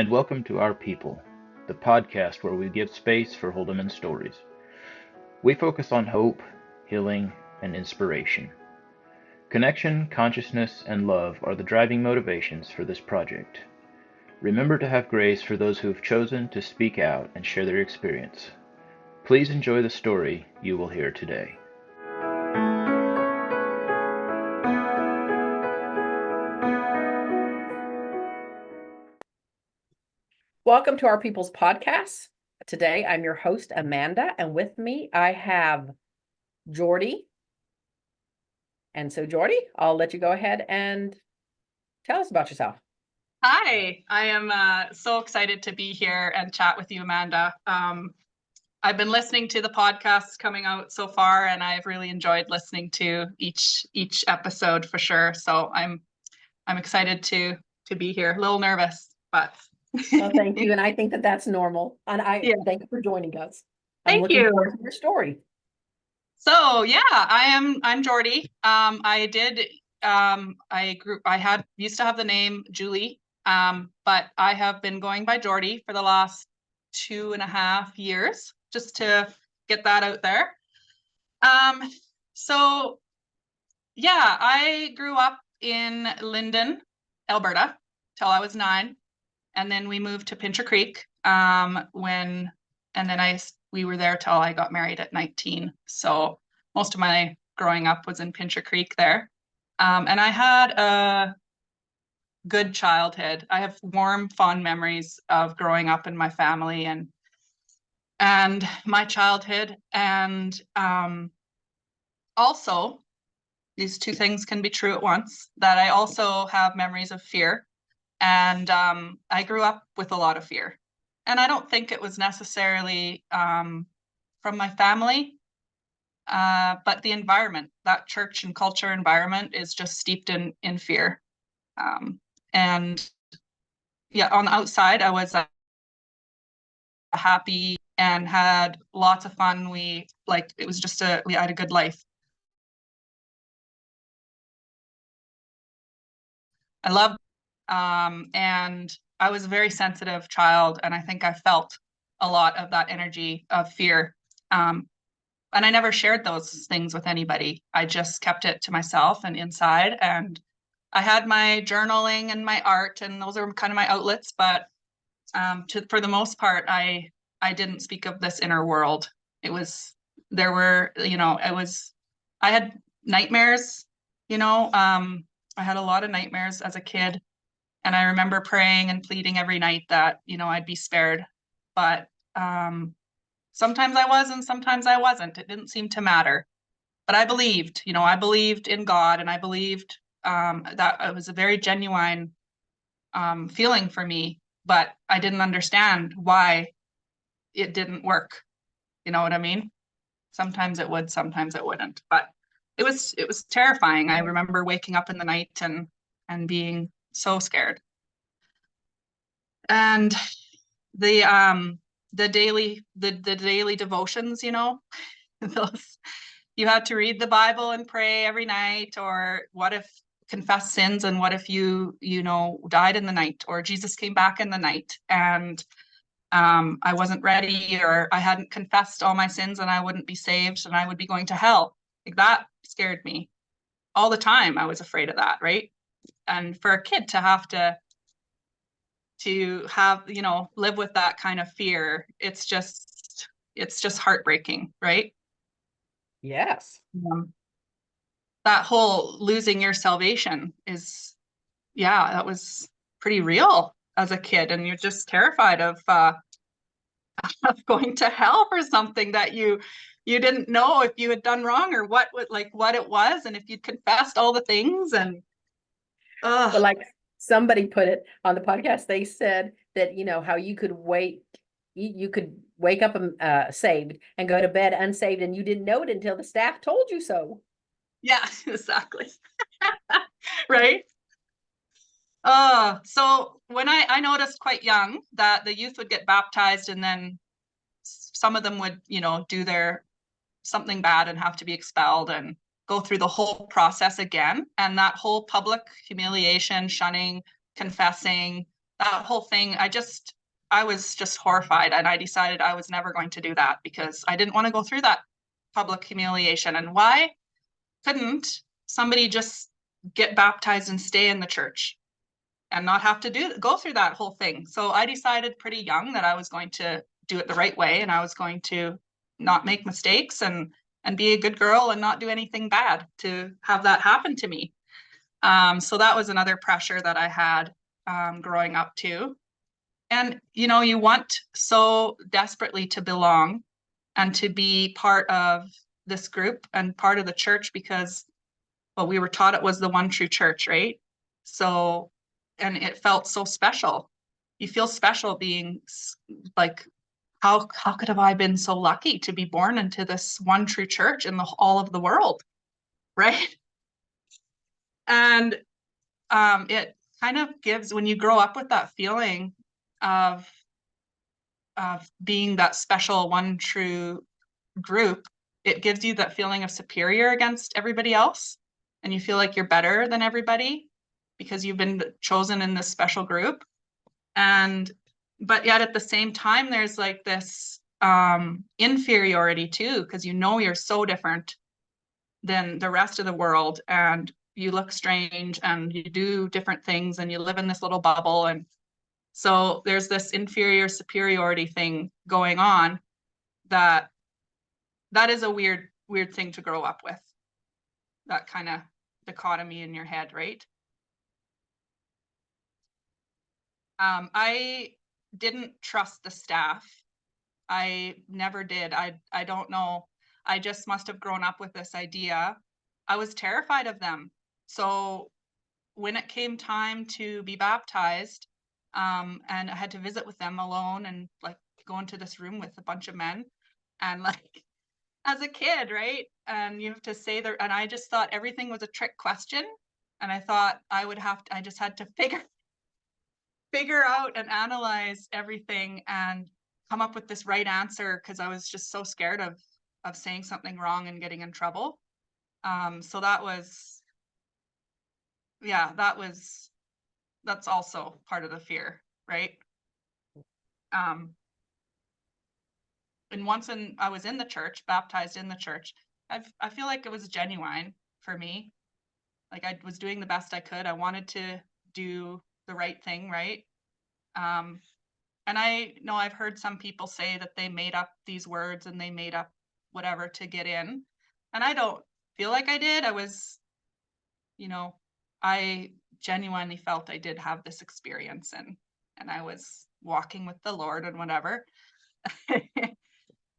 and welcome to Our People, the podcast where we give space for Holdeman Stories. We focus on hope, healing, and inspiration. Connection, consciousness, and love are the driving motivations for this project. Remember to have grace for those who have chosen to speak out and share their experience. Please enjoy the story you will hear today. Welcome to Our People's Podcast. Today, I'm your host, Amanda, and with me, I have Jordie. And so, Jordie, I'll let you go ahead and tell us about yourself. Hi, I am so excited to be here and chat with you, Amanda. I've been listening to the podcasts coming out so far, and I've really enjoyed listening to each episode for sure. So I'm excited to be here. A little nervous, but. Well, thank you, and I think that that's normal. And thank you for joining us. I'm looking forward to your story. So yeah, I'm Jordie. I used to have the name Julie, but I have been going by Jordie for the last 2.5 years, just to get that out there. So yeah, I grew up in Linden, Alberta, till I was 9. And then we moved to Pincher Creek we were there till I got married at 19. So most of my growing up was in Pincher Creek there. And I had a good childhood. I have warm, fond memories of growing up in my family and my childhood. And also, these two things can be true at once, that I also have memories of fear. And I grew up with a lot of fear. And I don't think it was necessarily from my family, but the environment, that church and culture environment is just steeped in fear. And yeah, on the outside, I was happy and had lots of fun. We had a good life. I loved and I was a very sensitive child, and I think I felt a lot of that energy of fear. And I never shared those things with anybody. I just kept it to myself and inside. And I had my journaling and my art, and those are kind of my outlets. But for the most part, I didn't speak of this inner world. I had nightmares, I had a lot of nightmares as a kid. And I remember praying and pleading every night that, I'd be spared. But sometimes I was and sometimes I wasn't. It didn't seem to matter. But I believed in God, and I believed that it was a very genuine feeling for me. But I didn't understand why it didn't work. You know what I mean? Sometimes it would, sometimes it wouldn't. But it was terrifying. I remember waking up in the night and being so scared. And the daily devotions, those, you had to read the Bible and pray every night, or what if confess sins, and what if you died in the night, or Jesus came back in the night and I wasn't ready, or I hadn't confessed all my sins and I wouldn't be saved and I would be going to hell. Like, that scared me all the time. I was afraid of that, right? And for a kid to have live with that kind of fear, it's just heartbreaking, right? Yes. That whole losing your salvation that was pretty real as a kid, and you're just terrified of going to hell for something that you didn't know if you had done wrong, or what it was, and if you'd confessed all the things. And but like somebody put it on the podcast, they said that how you could wake up saved and go to bed unsaved, and you didn't know it until the staff told you so. Yeah, exactly. Right. So when I noticed quite young that the youth would get baptized, and then some of them would, do their something bad and have to be expelled and go through the whole process again. And that whole public humiliation, shunning, confessing, that whole thing, I was just horrified, and I decided I was never going to do that because I didn't want to go through that public humiliation. And why couldn't somebody just get baptized and stay in the church and not have to go through that whole thing? So I decided pretty young that I was going to do it the right way, and I was going to not make mistakes and be a good girl and not do anything bad to have that happen to me. So that was another pressure that I had growing up too. And, you know, you want so desperately to belong and to be part of this group and part of the church because, well, we were taught it was the one true church, right? So, and it felt so special. You feel special being like, how could have I been so lucky to be born into this one true church in all of the world, right? And it kind of gives, when you grow up with that feeling of being that special one true group, it gives you that feeling of superior against everybody else, and you feel like you're better than everybody because you've been chosen in this special group. And but yet at the same time there's like this inferiority too, because you know you're so different than the rest of the world, and you look strange and you do different things and you live in this little bubble. And so there's this inferior superiority thing going on that is a weird thing to grow up with, that kind of dichotomy in your head, right? I didn't trust the staff. I never did. I don't know. I just must have grown up with this idea. I was terrified of them. So when it came time to be baptized, and I had to visit with them alone and like go into this room with a bunch of men, and like as a kid, right? And you have to say there, and I just thought everything was a trick question. And I thought I just had to figure out and analyze everything and come up with this right answer because I was just so scared of saying something wrong and getting in trouble. So that was, yeah, that's also part of the fear, right? And once I was in the church, baptized in the church, I feel like it was genuine for me. Like I was doing the best I could. I wanted to do the right thing, right? And I know I've heard some people say that they made up these words and they made up whatever to get in. And I don't feel like I did. I was, you know, I genuinely felt I did have this experience, and I was walking with the Lord and whatever.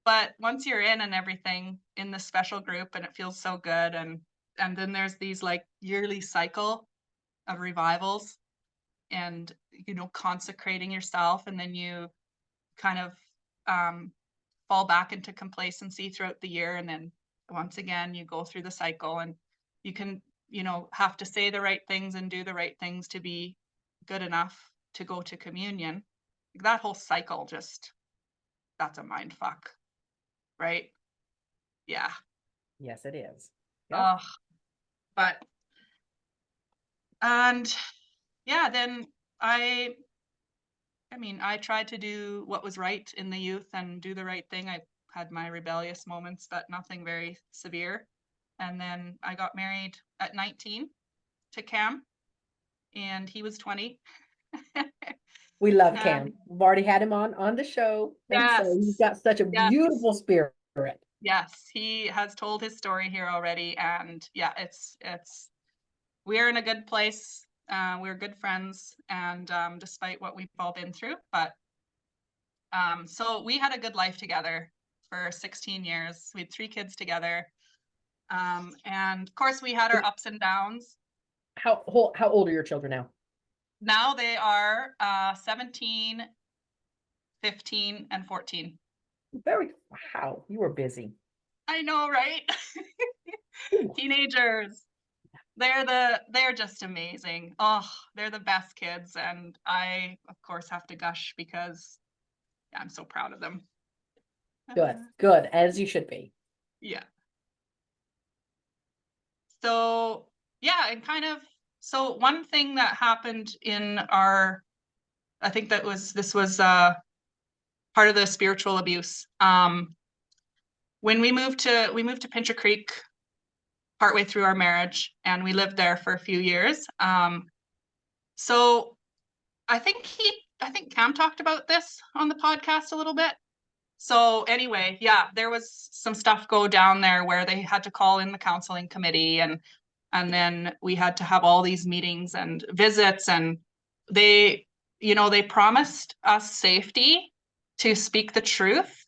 But once you're in and everything in the special group, and it feels so good, and then there's these like yearly cycle of revivals and, you know, consecrating yourself, and then you kind of fall back into complacency throughout the year, and then once again you go through the cycle, and you can, you know, have to say the right things and do the right things to be good enough to go to communion. That whole cycle, just, that's a mind fuck, right? Yeah. Yes, it is. Yep. But and yeah, then I mean, I tried to do what was right in the youth and do the right thing. I had my rebellious moments, but nothing very severe. And then I got married at 19 to Cam, and he was 20. We love Cam. We've already had him on the show. And so he's got such a beautiful spirit. Yes, he has told his story here already. And yeah, it's we're in a good place. We're good friends, and despite what we've all been through, but so we had a good life together for 16 years. We had 3 kids together. And of course we had our ups and downs. How old are your children now? Now they are 17, 15, and 14. Wow, you were busy. I know, right? Teenagers. They're just amazing. Oh, they're the best kids. And I, of course, have to gush because I'm so proud of them. Good, as you should be. Yeah. So, yeah, and kind of, so one thing that happened in our I think this was part of the spiritual abuse. When we moved to Pincher Creek partway through our marriage, and we lived there for a few years. So I think Cam talked about this on the podcast a little bit. So anyway, yeah, there was some stuff go down there where they had to call in the counseling committee, and then we had to have all these meetings and visits, and they promised us safety to speak the truth,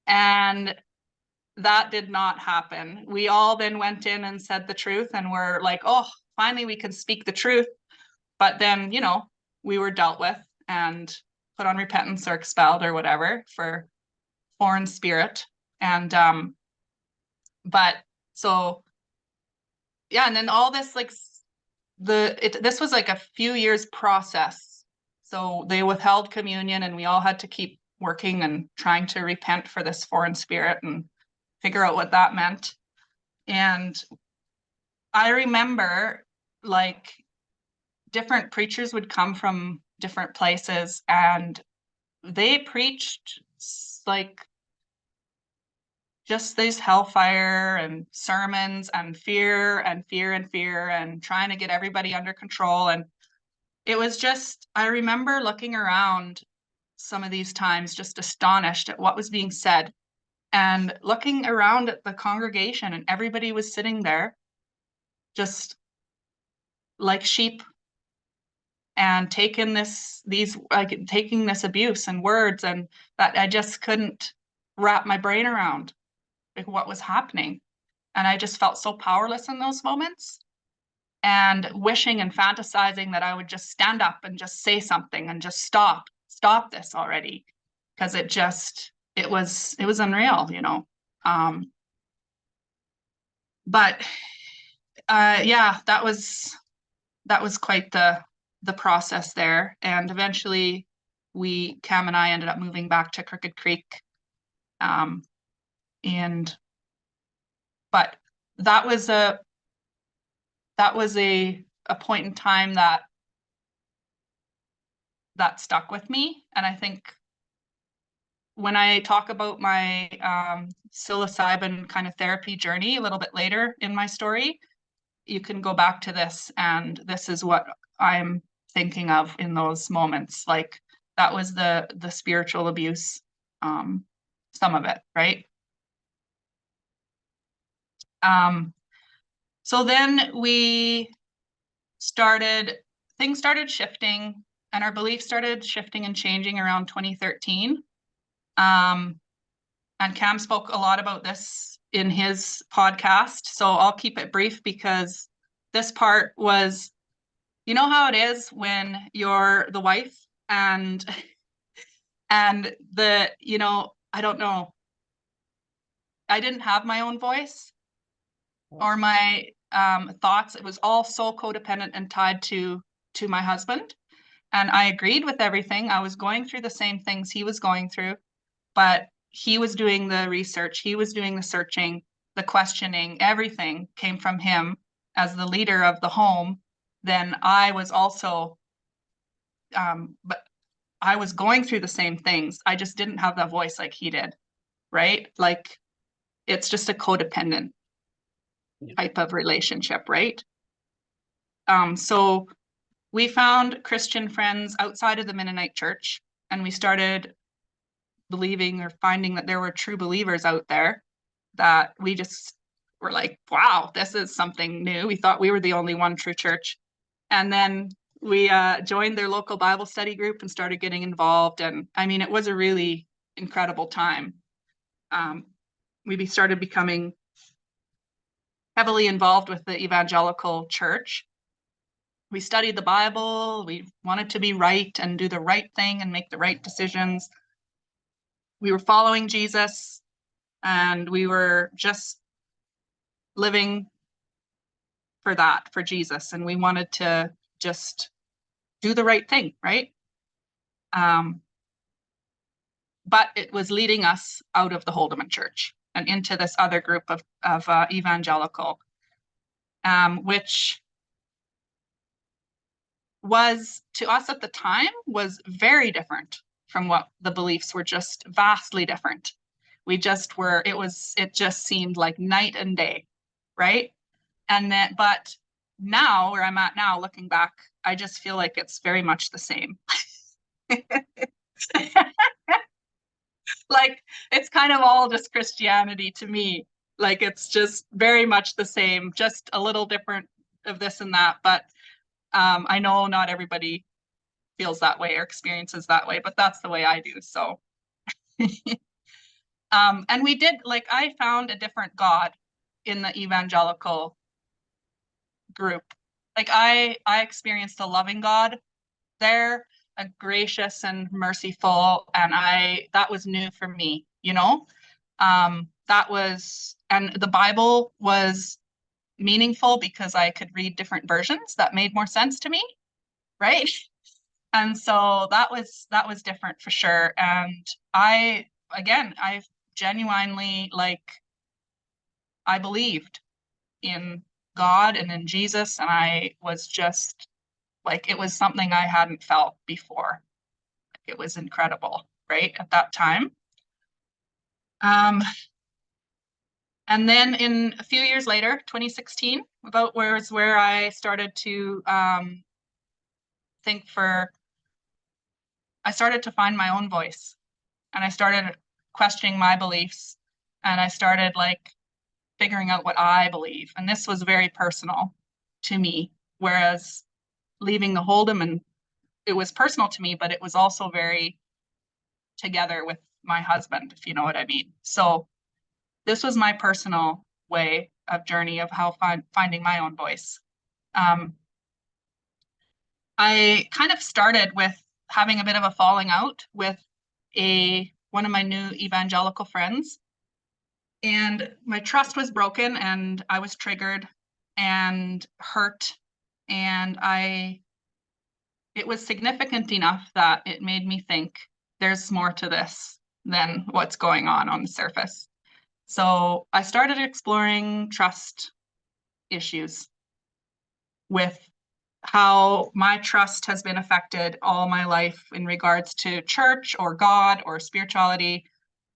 and that did not happen. We all then went in and said the truth, and we're like, oh, finally we can speak the truth. But then, we were dealt with and put on repentance or expelled or whatever for foreign spirit. And but so yeah, and then all this, like, this was like a few years process. So they withheld communion, and we all had to keep working and trying to repent for this foreign spirit and figure out what that meant. And I remember, like, different preachers would come from different places, and they preached like just these hellfire and sermons and fear and fear and fear and trying to get everybody under control. And it was just, I remember looking around some of these times just astonished at what was being said, and looking around at the congregation, and everybody was sitting there just like sheep and taking this abuse and words, and that I just couldn't wrap my brain around, like, what was happening. And I just felt so powerless in those moments, and wishing and fantasizing that I would just stand up and just say something and just stop this already, because it was unreal, but yeah, that was quite the process there. And eventually Cam and I ended up moving back to Crooked Creek. But that was a point in time that stuck with me. And I think when I talk about my psilocybin kind of therapy journey a little bit later in my story, you can go back to this, and this is what I'm thinking of in those moments. Like, that was the spiritual abuse, some of it, right? So then things started shifting, and our beliefs started shifting and changing around 2013. And Cam spoke a lot about this in his podcast, so I'll keep it brief, because this part was, you know how it is when you're the wife and I don't know, I didn't have my own voice or my thoughts. It was all so codependent and tied to my husband, and I agreed with everything. I was going through the same things he was going through, but he was doing the research, he was doing the searching, the questioning, everything came from him as the leader of the home. Then I was also, but I was going through the same things. I just didn't have that voice like he did, right? Like, it's just a codependent type of relationship, right? So we found Christian friends outside of the Mennonite church, and we started believing or finding that there were true believers out there, that we just were like, wow, this is something new. We thought we were the only one true church. And then we joined their local Bible study group and started getting involved. And I mean, it was a really incredible time. We started becoming heavily involved with the evangelical church. We studied the Bible. We wanted to be right and do the right thing and make the right decisions. We were following Jesus, and we were just living for Jesus. And we wanted to just do the right thing, right? But it was leading us out of the Holdeman Church and into this other group of evangelical, which was, to us at the time, was very different from what the beliefs were, just vastly different. We just were, it just seemed like night and day, right? And then, but now, where I'm at now, looking back, I just feel like it's very much the same. Like, it's kind of all just Christianity to me. Like, it's just very much the same, just a little different of this and that. But I know not everybody feels that way or experiences that way, but that's the way I do. So, and we did, like, I found a different God in the evangelical group. Like, I experienced a loving God there, a gracious and merciful, and that was new for me, you know. That was, and the Bible was meaningful because I could read different versions that made more sense to me, right? And so that was different for sure. And I genuinely, like, I believed in God and in Jesus, and I was just like, it was something I hadn't felt before. It was incredible, right, at that time. And then in a few years later, 2016, about where I started to I started to find my own voice, and I started questioning my beliefs, and I started, like, figuring out what I believe. And this was very personal to me, whereas leaving the Holdeman, it was personal to me, but it was also very together with my husband, if you know what I mean. So this was my personal way of journey of how finding my own voice. I kind of started with having a bit of a falling out with one of my new evangelical friends, and my trust was broken, and I was triggered and hurt, and it was significant enough that it made me think there's more to this than what's going on the surface. So I started exploring trust issues, with how my trust has been affected all my life in regards to church or God or spirituality.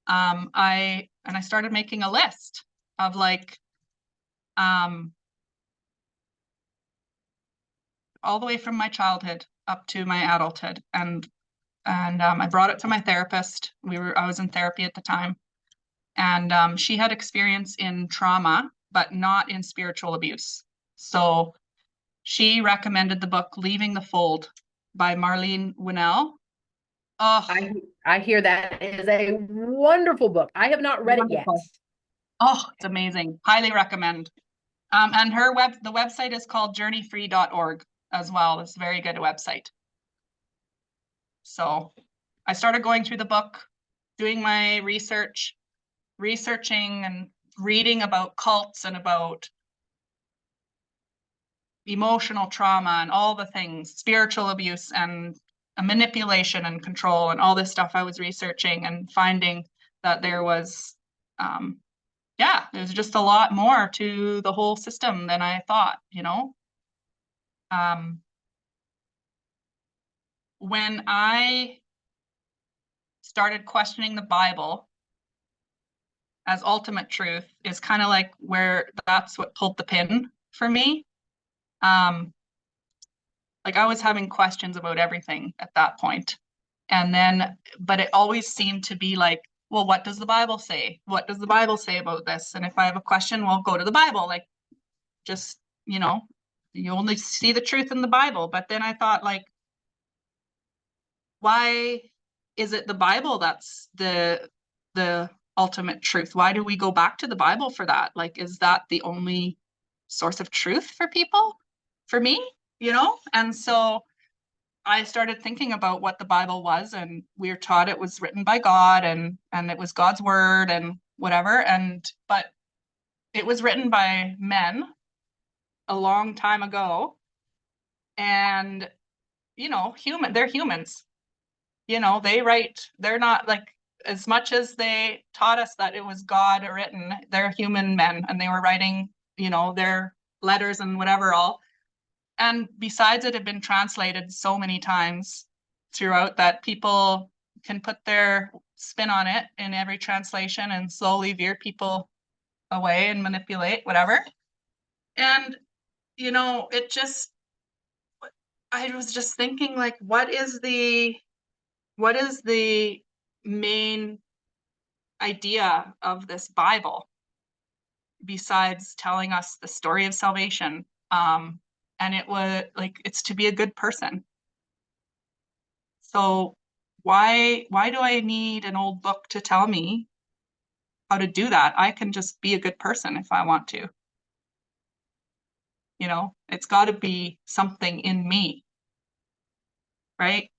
I started making a list of, like, all the way from my childhood up to my adulthood, and I brought it to my therapist. I was in therapy at the time, and she had experience in trauma, but not in spiritual abuse. So she recommended the book Leaving the Fold by Marlene Winell. Oh, I hear that is a wonderful book. I have not read it yet. Oh, it's amazing. Highly recommend. And the website is called journeyfree.org as well. It's a very good website. So I started going through the book, doing my researching and reading about cults and about emotional trauma and all the things, spiritual abuse and manipulation and control and all this stuff I was researching, and finding that there was, there's just a lot more to the whole system than I thought, you know. When I started questioning the Bible as ultimate truth, is kind of like where that's what pulled the pin for me. Like, I was having questions about everything at that point. And then, but it always seemed to be like, well, what does the Bible say? What does the Bible say about this? And if I have a question, well, go to the Bible. Like, just, you know, you only see the truth in the Bible. But then I thought, like, why is it the Bible that's the ultimate truth? Why do we go back to the Bible for that? Like, is that the only source of truth for people? For me, you know? And so I started thinking about what the Bible was, and we were taught it was written by God, and it was God's word and whatever. But it was written by men a long time ago, and, you know, they're humans. You know, they're not, like, as much as they taught us that it was God written, they're human men, and they were writing, you know, their letters and whatever all. And besides, it had been translated so many times throughout that people can put their spin on it in every translation and slowly veer people away and manipulate whatever. And, you know, I was just thinking, like, what is the main idea of this Bible besides telling us the story of salvation? And it was like, it's to be a good person. So why do I need an old book to tell me how to do that? I can just be a good person if I want to. You know, it's got to be something in me, right?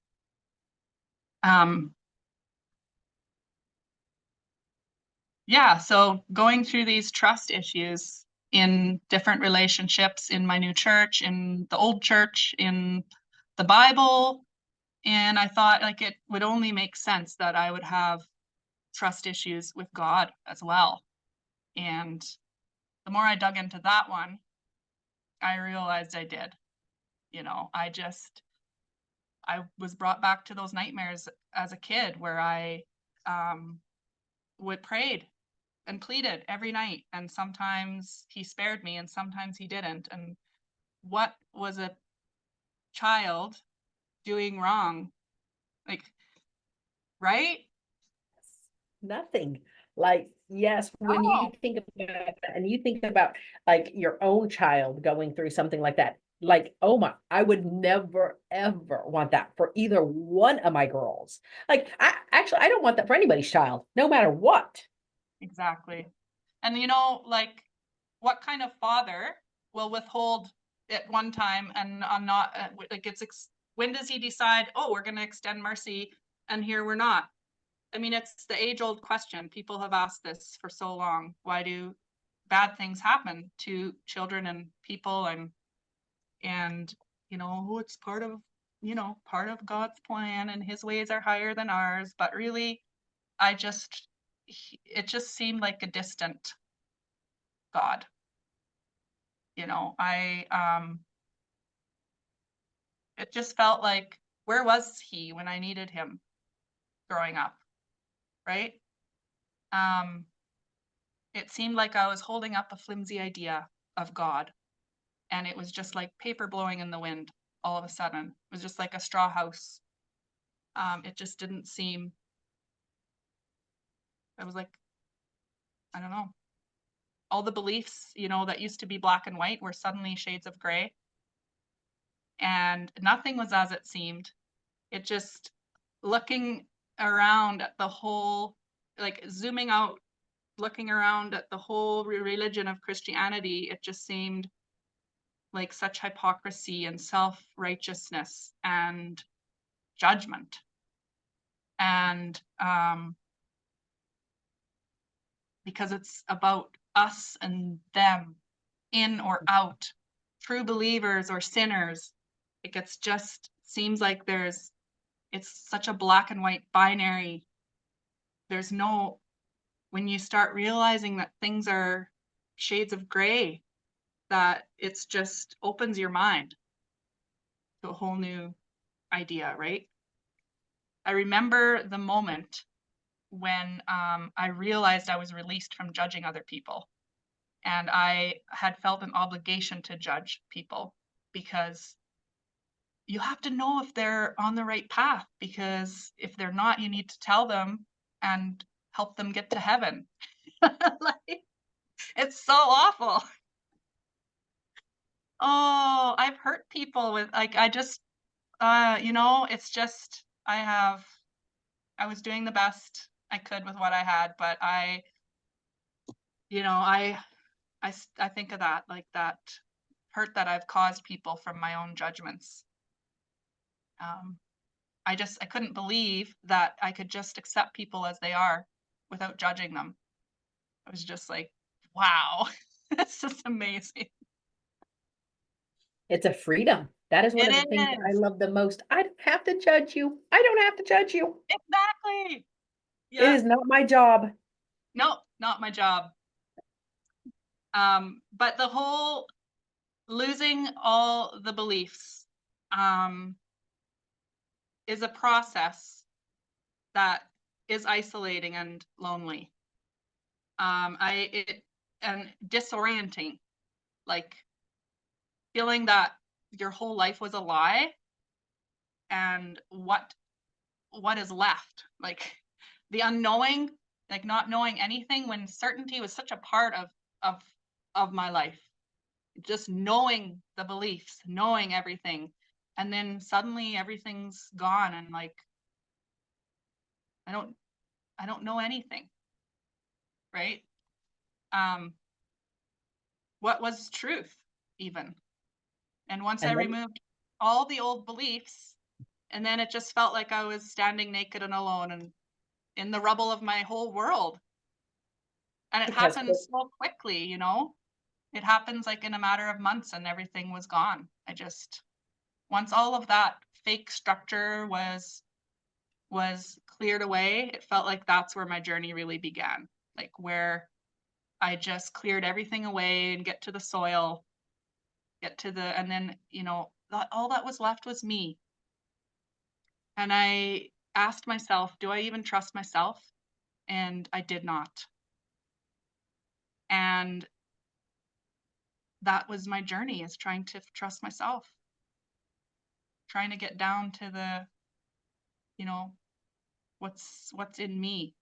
Yeah, so going through these trust issues in different relationships, in my new church, in the old church, in the Bible, and I thought, like, it would only make sense that I would have trust issues with God as well. And the more I dug into that one, I realized I did. You know, I was brought back to those nightmares as a kid where I would prayed and pleaded every night, and sometimes he spared me and sometimes he didn't. And what was a child doing wrong? Like, right? Nothing. Like, yes, when you think about that and you think about like your own child going through something like that, like, oh my, I would never ever want that for either one of my girls. Like, I don't want that for anybody's child, no matter what. Exactly. And you know, like, what kind of father will withhold at one time and not like when does he decide, oh, we're going to extend mercy and here we're not? I mean, it's the age-old question. People have asked this for so long. Why do bad things happen to children and people? And you know, it's part of God's plan, and his ways are higher than ours. But really, it just seemed like a distant God. You know, it just felt like, where was he when I needed him growing up, right? It seemed like I was holding up a flimsy idea of God, and it was just like paper blowing in the wind all of a sudden. It was just like a straw house. It just didn't seem, I was like, I don't know. All the beliefs, you know, that used to be black and white were suddenly shades of gray. And nothing was as it seemed. It just, looking around at the whole, like zooming out, looking around at the whole religion of Christianity, it just seemed like such hypocrisy and self-righteousness and judgment. And because it's about us and them, in or out, true believers or sinners, it just seems like it's such a black and white binary. There's no, when you start realizing that things are shades of gray, that it's just opens your mind to a whole new idea, right? I remember the moment when I realized I was released from judging other people. And I had felt an obligation to judge people, because you have to know if they're on the right path, because if they're not, you need to tell them and help them get to heaven. Like, it's so awful. Oh, I've hurt people with, like, I just, you know, it's just, I was doing the best I could with what I had, but you know, I think of that, like, that hurt that I've caused people from my own judgments. I couldn't believe that I could just accept people as they are without judging them. I was just like, wow, this is amazing. It's a freedom. That is one of the things that I love the most. I don't have to judge you. I don't have to judge you. Exactly. Yeah. It is not my job. No, not my job. But the whole losing all the beliefs is a process that is isolating and lonely. And disorienting, like feeling that your whole life was a lie, and what is left, like the unknowing, like not knowing anything when certainty was such a part of my life. Just knowing the beliefs, knowing everything, and then suddenly everything's gone, and like I don't know anything, right? What was truth even? And once I removed all the old beliefs, and then it just felt like I was standing naked and alone and in the rubble of my whole world. And it happens so quickly, you know? It happens like in a matter of months, and everything was gone. Once all of that fake structure was cleared away, it felt like that's where my journey really began. Like where I just cleared everything away and get to the soil, and then, you know, all that was left was me. And I asked myself, do I even trust myself? And I did not. And that was my journey, is trying to trust myself, trying to get down to the, you know, what's in me,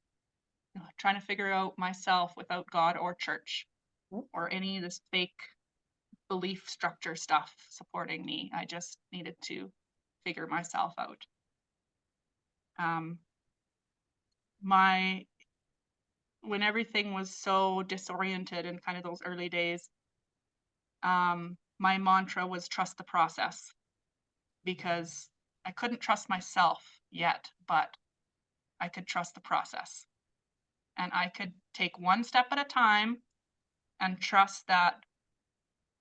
you know, trying to figure out myself without God or church or any of this fake belief structure stuff supporting me. I just needed to figure myself out. When everything was so disoriented in kind of those early days, my mantra was trust the process, because I couldn't trust myself yet, but I could trust the process. And I could take one step at a time and trust that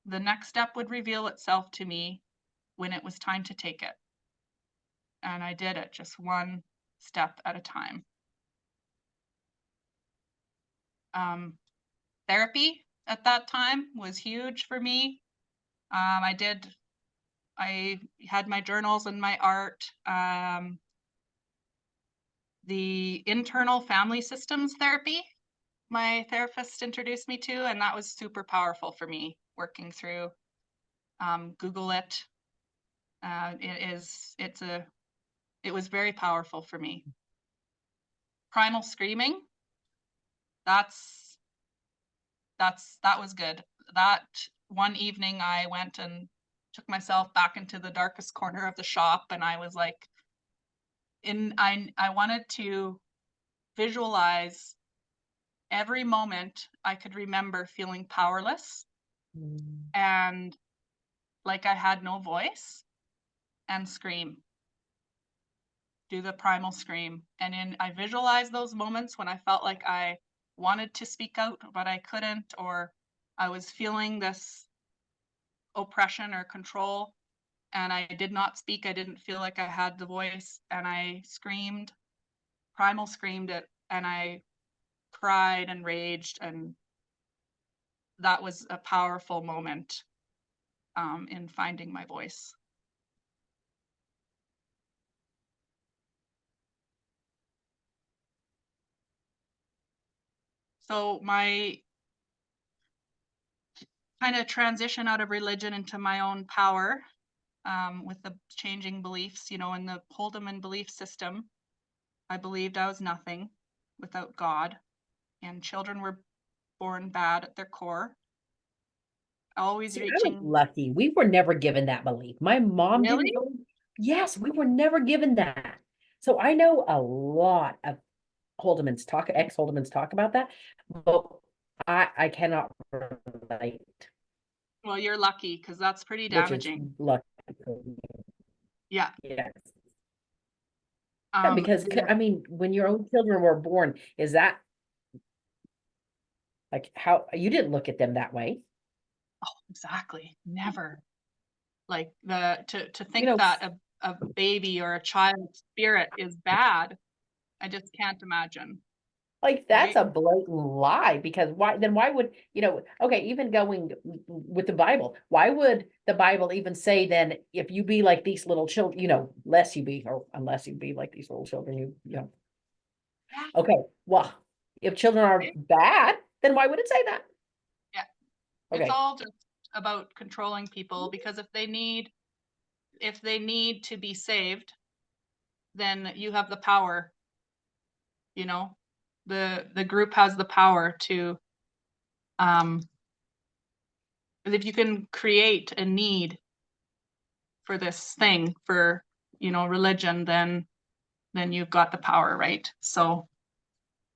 the next step would reveal itself to me when it was time to take it. And I did it just one step at a time. Therapy at that time was huge for me. I had my journals and my art. The internal family systems therapy, my therapist introduced me to, and that was super powerful for me, working through. Google it. It was very powerful for me. Primal screaming, that was good. That one evening I went and took myself back into the darkest corner of the shop, and I was like, I wanted to visualize every moment I could remember feeling powerless and like I had no voice, and scream. Do the primal scream. And I visualized those moments when I felt like I wanted to speak out, but I couldn't, or I was feeling this oppression or control, and I did not speak. I didn't feel like I had the voice, and I screamed, primal screamed it, and I cried and raged, and that was a powerful moment in finding my voice. So my kind of transition out of religion into my own power, with the changing beliefs, you know, in the Holdeman belief system, I believed I was nothing without God, and children were born bad at their core. Always reaching. I was lucky. We were never given that belief. My mom Really? didn't believe. Yes, we were never given that. So I know a lot of ex-Holdemans talk about that, but I cannot relate. Well, you're lucky, because that's pretty damaging. Which is lucky. Yeah. Yes. Because I mean, when your own children were born, is that like how you didn't look at them that way? Oh, exactly. Never. Like to think You know, that a baby or a child's spirit is bad, I just can't imagine. Like that's right? a blatant lie, because why would, okay, even going with the Bible, why would the Bible even say then if you be like these little children, lest you be, or unless you be like these little children, Yeah. okay, well, if children are Right? bad, then why would it say that? Yeah. It's Okay. all just about controlling people, because if they need to be saved, then you have the power, you know. The group has the power to, if you can create a need for this thing, for, religion, then you've got the power, right? So,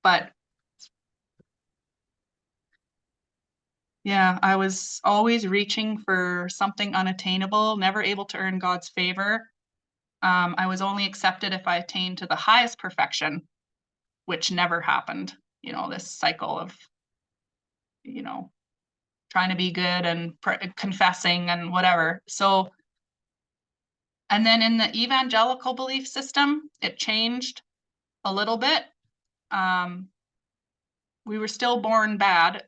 but yeah, I was always reaching for something unattainable, never able to earn God's favor. I was only accepted if I attained to the highest perfection, which never happened. This cycle of, trying to be good and confessing and whatever. So, and then in the evangelical belief system, it changed a little bit. We were still born bad,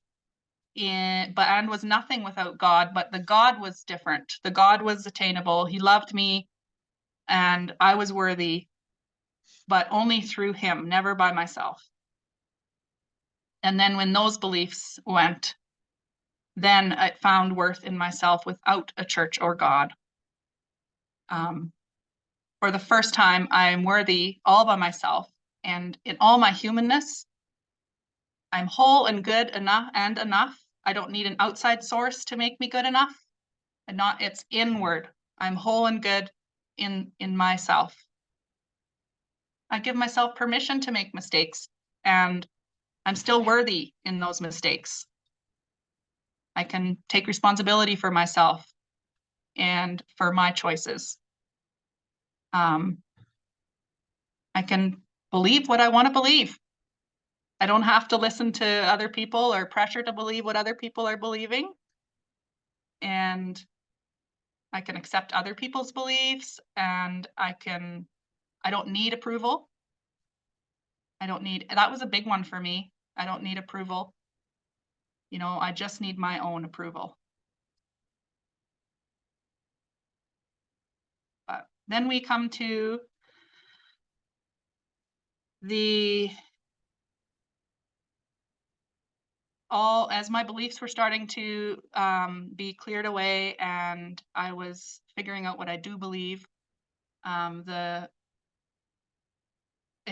and was nothing without God, but the God was different. The God was attainable. He loved me, and I was worthy, but only through him, never by myself. And then when those beliefs went, then I found worth in myself without a church or God. For the first time, I'm worthy all by myself, and in all my humanness, I'm whole and good enough. I don't need an outside source to make me good enough. And it's inward. I'm whole and good in myself. I give myself permission to make mistakes, and I'm still worthy in those mistakes. I can take responsibility for myself and for my choices. I can believe what I want to believe. I don't have to listen to other people or pressure to believe what other people are believing. And I can accept other people's beliefs, and I don't need approval. That was a big one for me. I don't need approval. I just need my own approval. But then we come to as my beliefs were starting to be cleared away, and I was figuring out what I do believe. I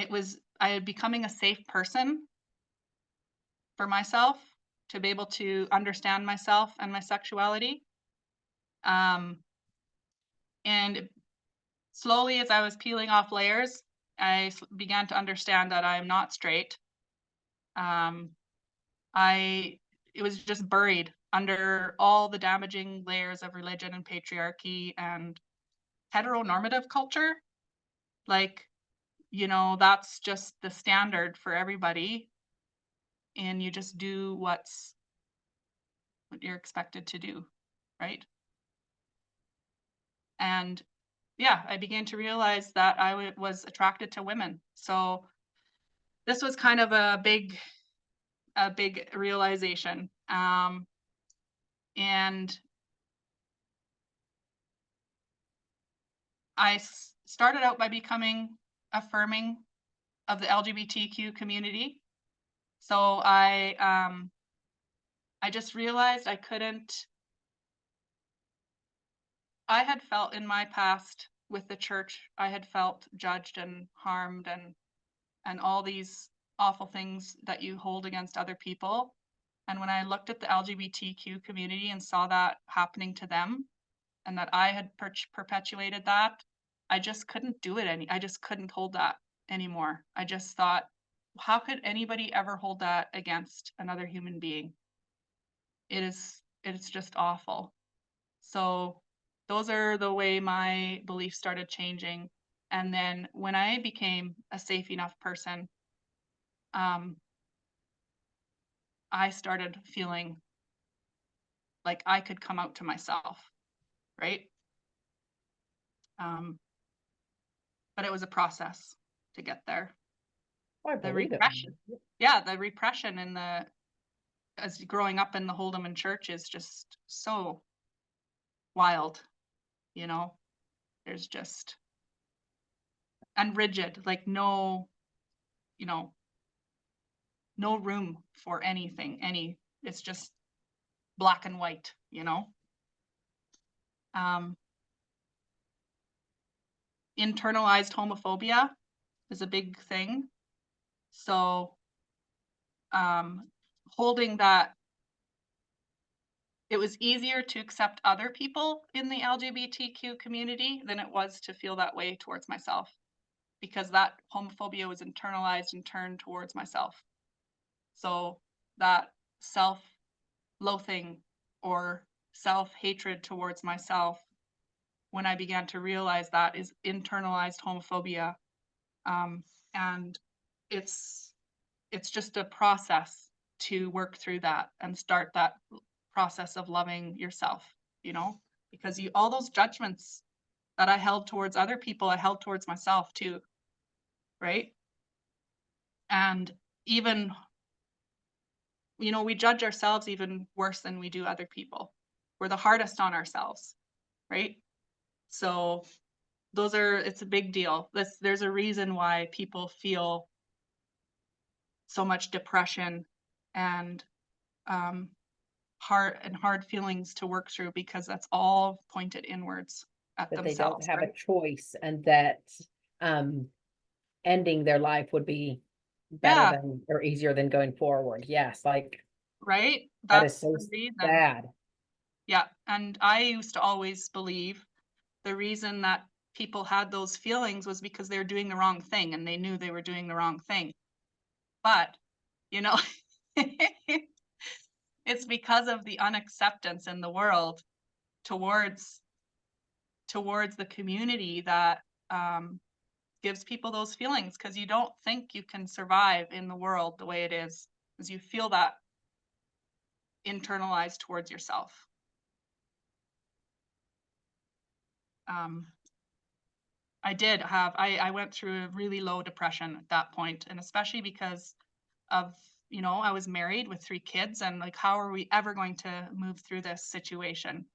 was becoming a safe person for myself, to be able to understand myself and my sexuality. And slowly, as I was peeling off layers, I began to understand that I'm not straight. It was just buried under all the damaging layers of religion and patriarchy and heteronormative culture. Like, that's just the standard for everybody, and you just do what you're expected to do, right? And yeah, I began to realize that I was attracted to women. So this was kind of a big realization. And I started out by becoming affirming of the LGBTQ community. So I just realized I had felt in my past with the church, I had felt judged and harmed and all these awful things that you hold against other people. And when I looked at the LGBTQ community and saw that happening to them, and that I had perpetuated that, I just couldn't do it I just couldn't hold that anymore. I just thought, how could anybody ever hold that against another human being? It's just awful. So those are the way my beliefs started changing. And then when I became a safe enough person, I started feeling like I could come out to myself, right? But it was a process to get there. Oh, I The believe it. regression. yeah, the repression in as growing up in the Holdeman church is just so wild, you know. There's just, and rigid, like no, you know, no room for anything, it's just black and white, you know. Internalized homophobia is a big thing. So holding that it was easier to accept other people in the LGBTQ community than it was to feel that way towards myself, because that homophobia was internalized and turned towards myself. So that self-loathing or self-hatred towards myself, when I began to realize that, is internalized homophobia. And it's just a process to work through that and start that process of loving yourself, you know, because all those judgments that I held towards other people, I held towards myself too, right? And even, you know, we judge ourselves even worse than we do other people. We're the hardest on ourselves, right? So it's a big deal. There's a reason why people feel so much depression and hard feelings to work through, because that's all pointed inwards at That they themselves. don't have Right? a choice, and that ending their life would be better Yeah, than or easier than going forward. Yes, like right. that is That's so the reason. sad. Yeah, and I used to always believe the reason that people had those feelings was because they were doing the wrong thing and they knew they were doing the wrong thing. But, you know, it's because of the unacceptance in the world towards the community that gives people those feelings, because you don't think you can survive in the world the way it is, because you feel that internalized towards yourself. I went through a really low depression at that point, and especially because of, you know, I was married with 3 kids, and like, how are we ever going to move through this situation?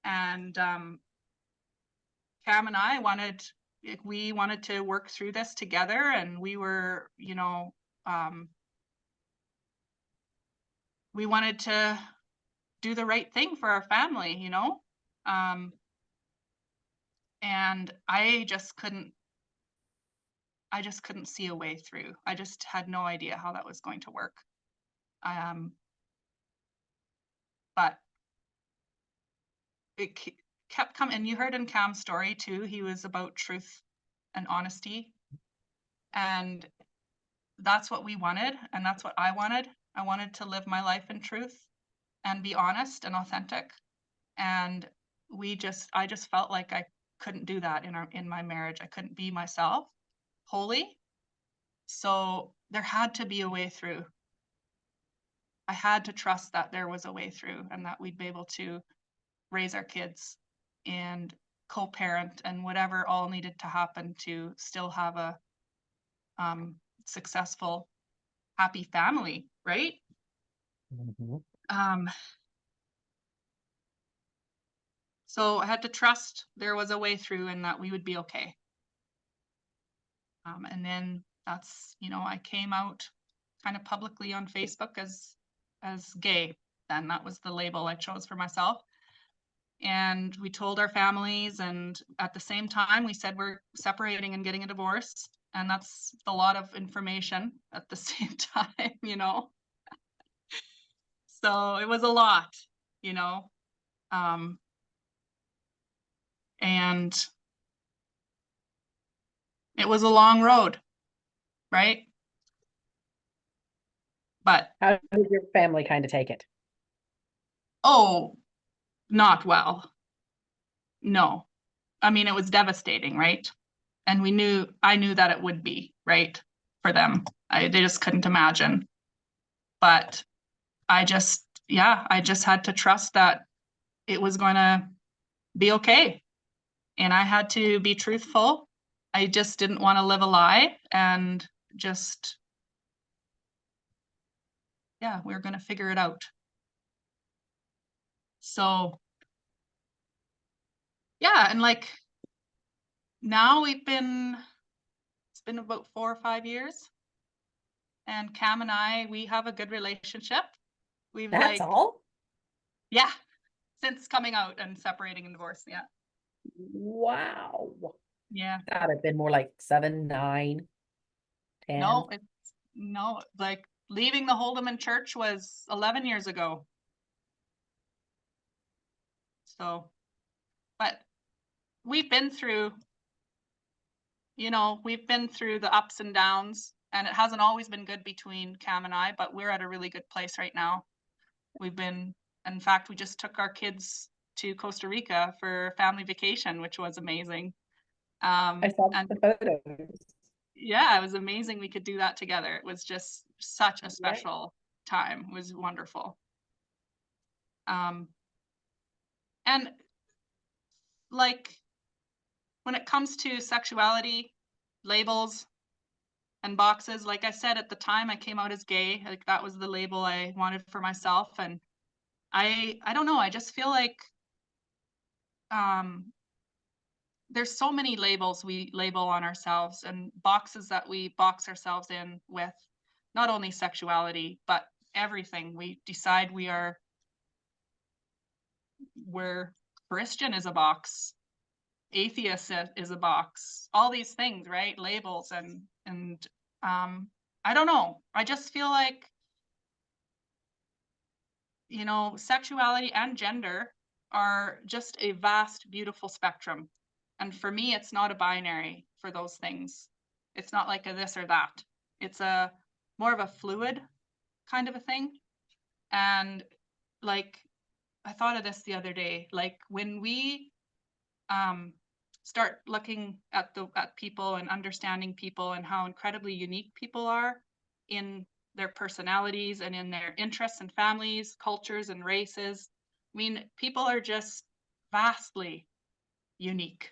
And Cam and I wanted to work through this together, and we were, you know, we wanted to do the right thing for our family, you know. And I just couldn't see a way through. I just had no idea how that was going to work. But it kept coming, and you heard in Cam's story too, he was about truth and honesty, and that's what we wanted, and that's what I wanted. I wanted to live my life in truth and be honest and authentic, and I just felt like I couldn't do that in my marriage. I couldn't be myself wholly, so there had to be a way through. I had to trust that there was a way through, and that we'd be able to raise our kids and co-parent and whatever all needed to happen to still have a successful, happy family, right? Mm-hmm. So I had to trust there was a way through and that we would be okay. And then that's, you know, I came out kind of publicly on Facebook as gay. Then that was the label I chose for myself. And we told our families, and at the same time we said we're separating and getting a divorce, and that's a lot of information at the same time, you know. So it was a lot, you know. And it was a long road, right? But How did your family kind of take it? oh, not well. No. I mean, it was devastating, right? And I knew that it would be, right, for them. They just couldn't imagine. But I just had to trust that it was going to be okay. And I had to be truthful. I just didn't want to live a lie and just yeah, we were going to figure it out. So yeah, and like now it's been about 4 or 5 years, and Cam and I, we have a good relationship. We've That's like, all? yeah, since coming out and separating and divorce. Yeah. Wow. Yeah. That have been more like 7, 9, 10. No, like leaving the Holdeman church was 11 years ago. So, but we've been through, we've been through the ups and downs, and it hasn't always been good between Cam and I, but we're at a really good place right now. In fact, we just took our kids to Costa Rica for family vacation, which was amazing. I saw the photos. Yeah, it was amazing we could do that together. It was just such a special time. It was wonderful. And like when it comes to sexuality, labels and boxes, like I said, at the time I came out as gay, like that was the label I wanted for myself. And I don't know, I just feel like there's so many labels we label on ourselves and boxes that we box ourselves in with, not only sexuality, but everything. We decide we're Christian is a box, atheist is a box, all these things, right? Labels and I don't know. I just feel like, sexuality and gender are just a vast, beautiful spectrum. And for me, it's not a binary for those things. It's not like a this or that. It's a more of a fluid kind of a thing. And like, I thought of this the other day, like when we start looking at people and understanding people and how incredibly unique people are in their personalities and in their interests and families, cultures and races. I mean, people are just vastly unique.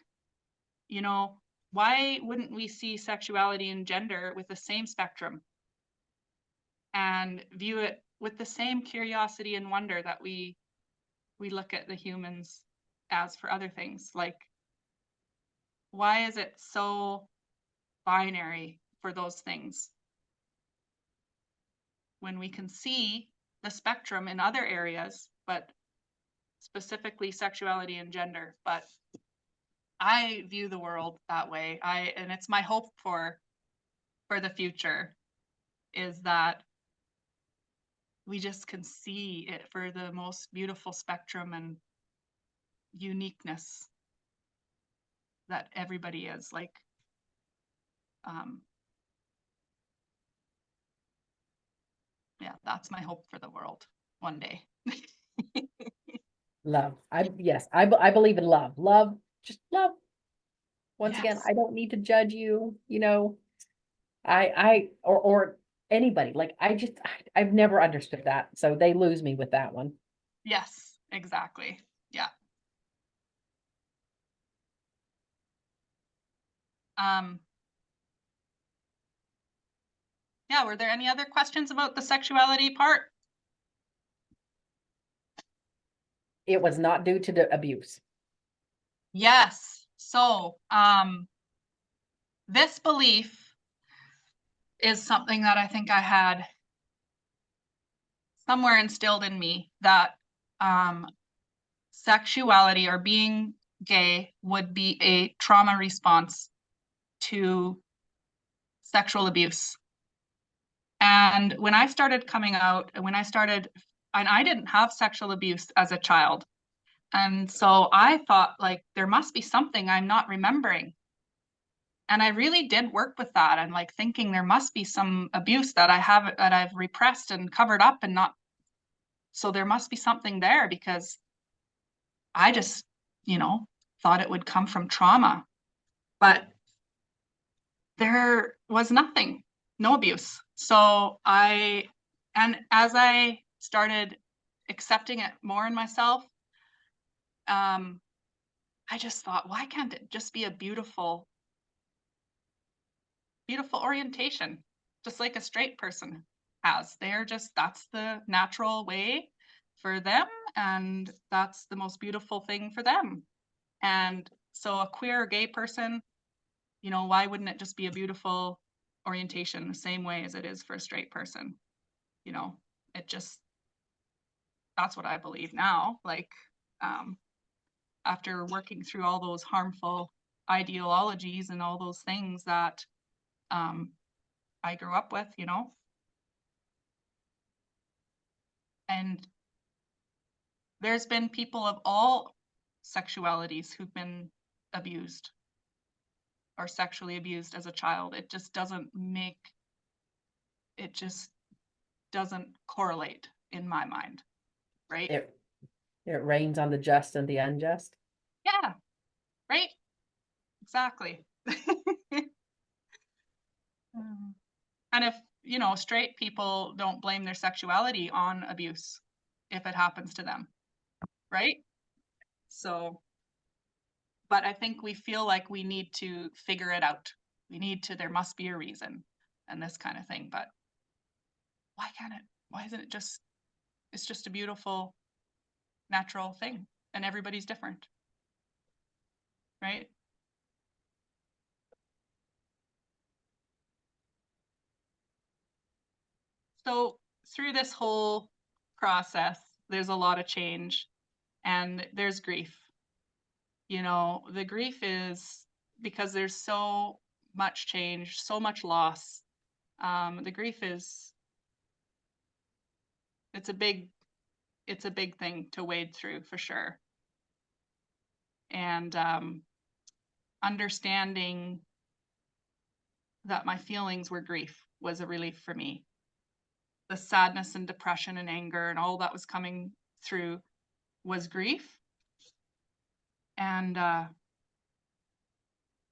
Why wouldn't we see sexuality and gender with the same spectrum and view it with the same curiosity and wonder that we look at the humans as for other things? Like, why is it so binary for those things when we can see the spectrum in other areas, but specifically sexuality and gender? But I view the world that way. And it's my hope for the future is that we just can see it for the most beautiful spectrum and uniqueness that everybody is. Like, yeah, that's my hope for the world one day. Love. I believe in love. Love, just love. Once again, Yes. I don't need to judge you, or anybody. Like I've never understood that. So they lose me with that one. Yes, exactly. Yeah. Yeah, were there any other questions about the sexuality part? It was not due to the abuse. Yes. So, this belief is something that I think I had somewhere instilled in me, that sexuality or being gay would be a trauma response to sexual abuse. And when I started coming out, and I didn't have sexual abuse as a child. And so I thought, like, there must be something I'm not remembering. And I really did work with that, and like thinking there must be some abuse that I've repressed and covered up and not. So there must be something there, because I just, thought it would come from trauma. But there was nothing, no abuse. And as I started accepting it more in myself, I just thought, why can't it just be a beautiful, beautiful orientation, just like a straight person? has. That's the natural way for them, and that's the most beautiful thing for them. And so a queer or gay person, you know, why wouldn't it just be a beautiful orientation the same way as it is for a straight person? You know, that's what I believe now. Like, after working through all those harmful ideologies and all those things that I grew up with, you know. And there's been people of all sexualities who've been abused or sexually abused as a child. It just doesn't correlate in my mind, right? It rains on the just and the unjust. Yeah, right? Exactly. And if, you know, straight people don't blame their sexuality on abuse if it happens to them, right? So, but I think we feel like we need to figure it out. There must be a reason and this kind of thing. But why isn't it it's just a beautiful, natural thing, and everybody's different, right? So through this whole process, there's a lot of change and there's grief. You know, the grief is because there's so much change, so much loss. The grief it's a big thing to wade through for sure. And understanding that my feelings were grief was a relief for me. The sadness and depression and anger and all that was coming through was grief. And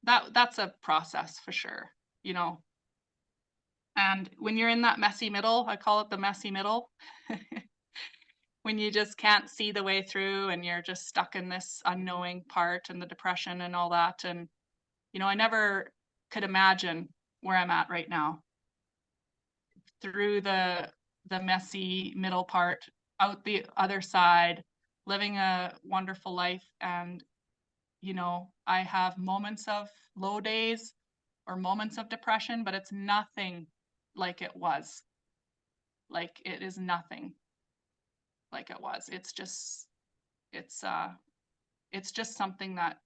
that's a process for sure, you know. And when you're in that messy middle, I call it the messy middle, when you just can't see the way through and you're just stuck in this unknowing part and the depression and all that. And, you know, I never could imagine where I'm at right now. Through the messy middle part, out the other side, living a wonderful life. And, you know, I have moments of low days or moments of depression, but it's nothing like it was. Like, it is nothing like it was. It's just something that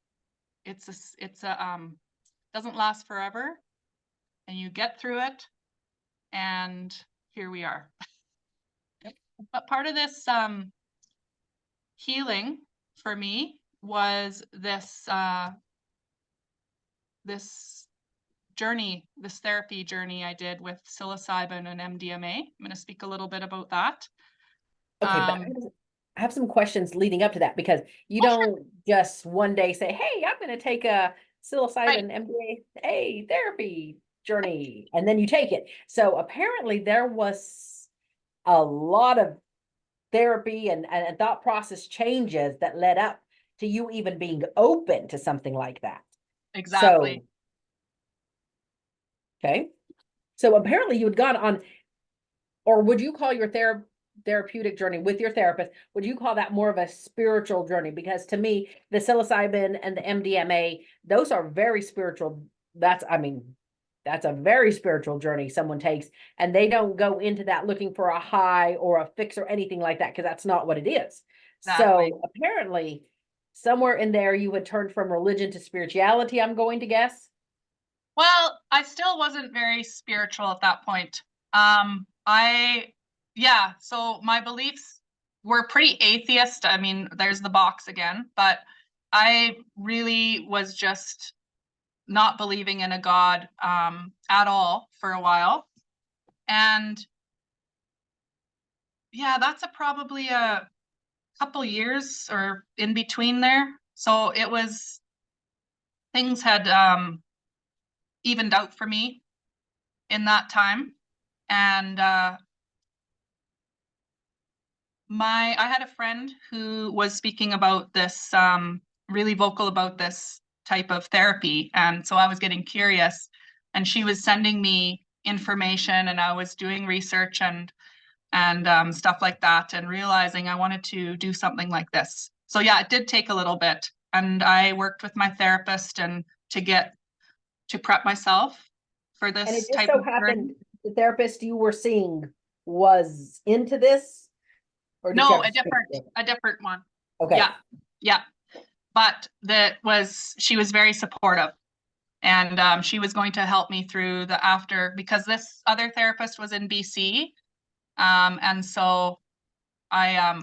doesn't last forever, and you get through it, and here we are. Yep. But part of this healing for me was this therapy journey I did with psilocybin and MDMA. I'm going to speak a little bit about that. Okay, but I have some questions leading up to that, because you don't just one day say, hey, I'm going to take a psilocybin MDMA therapy journey, and then you take it. So apparently there was a lot of therapy and thought process changes that led up to you even being open to something like that. Exactly. So, okay. So apparently you had gone on, or would you call your therapeutic journey with your therapist, would you call that more of a spiritual journey? Because to me, the psilocybin and the MDMA, those are very spiritual. That's a very spiritual journey someone takes, and they don't go into that looking for a high or a fix or anything like that, because that's not what it is. Exactly. So apparently somewhere in there you had turned from religion to spirituality, I'm going to guess. Well, I still wasn't very spiritual at that point. So my beliefs were pretty atheist. I mean, there's the box again, but I really was just not believing in a God at all for a while. And yeah, that's probably a couple years or in between there. So things had evened out for me in that time. And I had a friend who was speaking about this, really vocal about this type of therapy. And so I was getting curious, and she was sending me information, and I was doing research and stuff like that, and realizing I wanted to do something like this. So yeah, it did take a little bit, and I worked with my therapist and to prep myself for And it this just type so of happened journey. the therapist you were seeing was into this, or did you No, have to speak to them? a different one. Okay. Yeah, yeah. But she was very supportive, and she was going to help me through the after, because this other therapist was in BC, and so I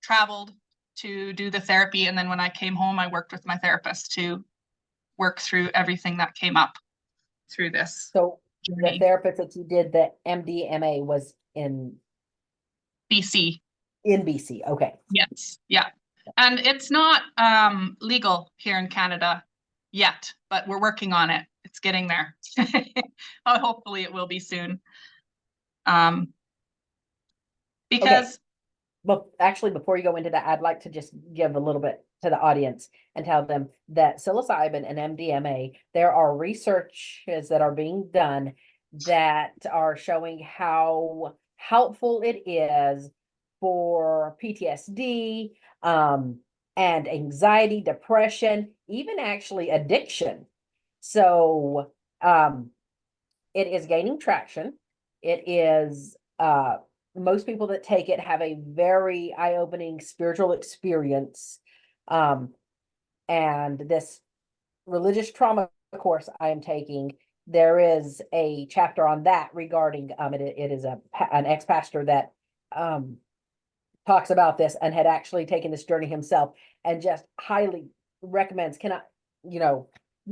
traveled to do the therapy, and then when I came home, I worked with my therapist to work through everything that came up through this So the journey. therapist that you did the MDMA was in BC. BC. Okay. Yes. Yeah. And it's not legal here in Canada yet, but we're working on it. It's getting there. Hopefully it will be soon. Because But actually, before you go into that, I'd like to just give a little bit to the audience and tell them that psilocybin and MDMA, there are researches that are being done that are showing how helpful it is for PTSD, and anxiety, depression, even actually addiction. So, it is gaining traction. It is, most people that take it have a very eye-opening spiritual experience. And this religious trauma course I am taking, there is a chapter on that regarding, it is an ex-pastor that talks about this and had actually taken this journey himself, and just highly recommends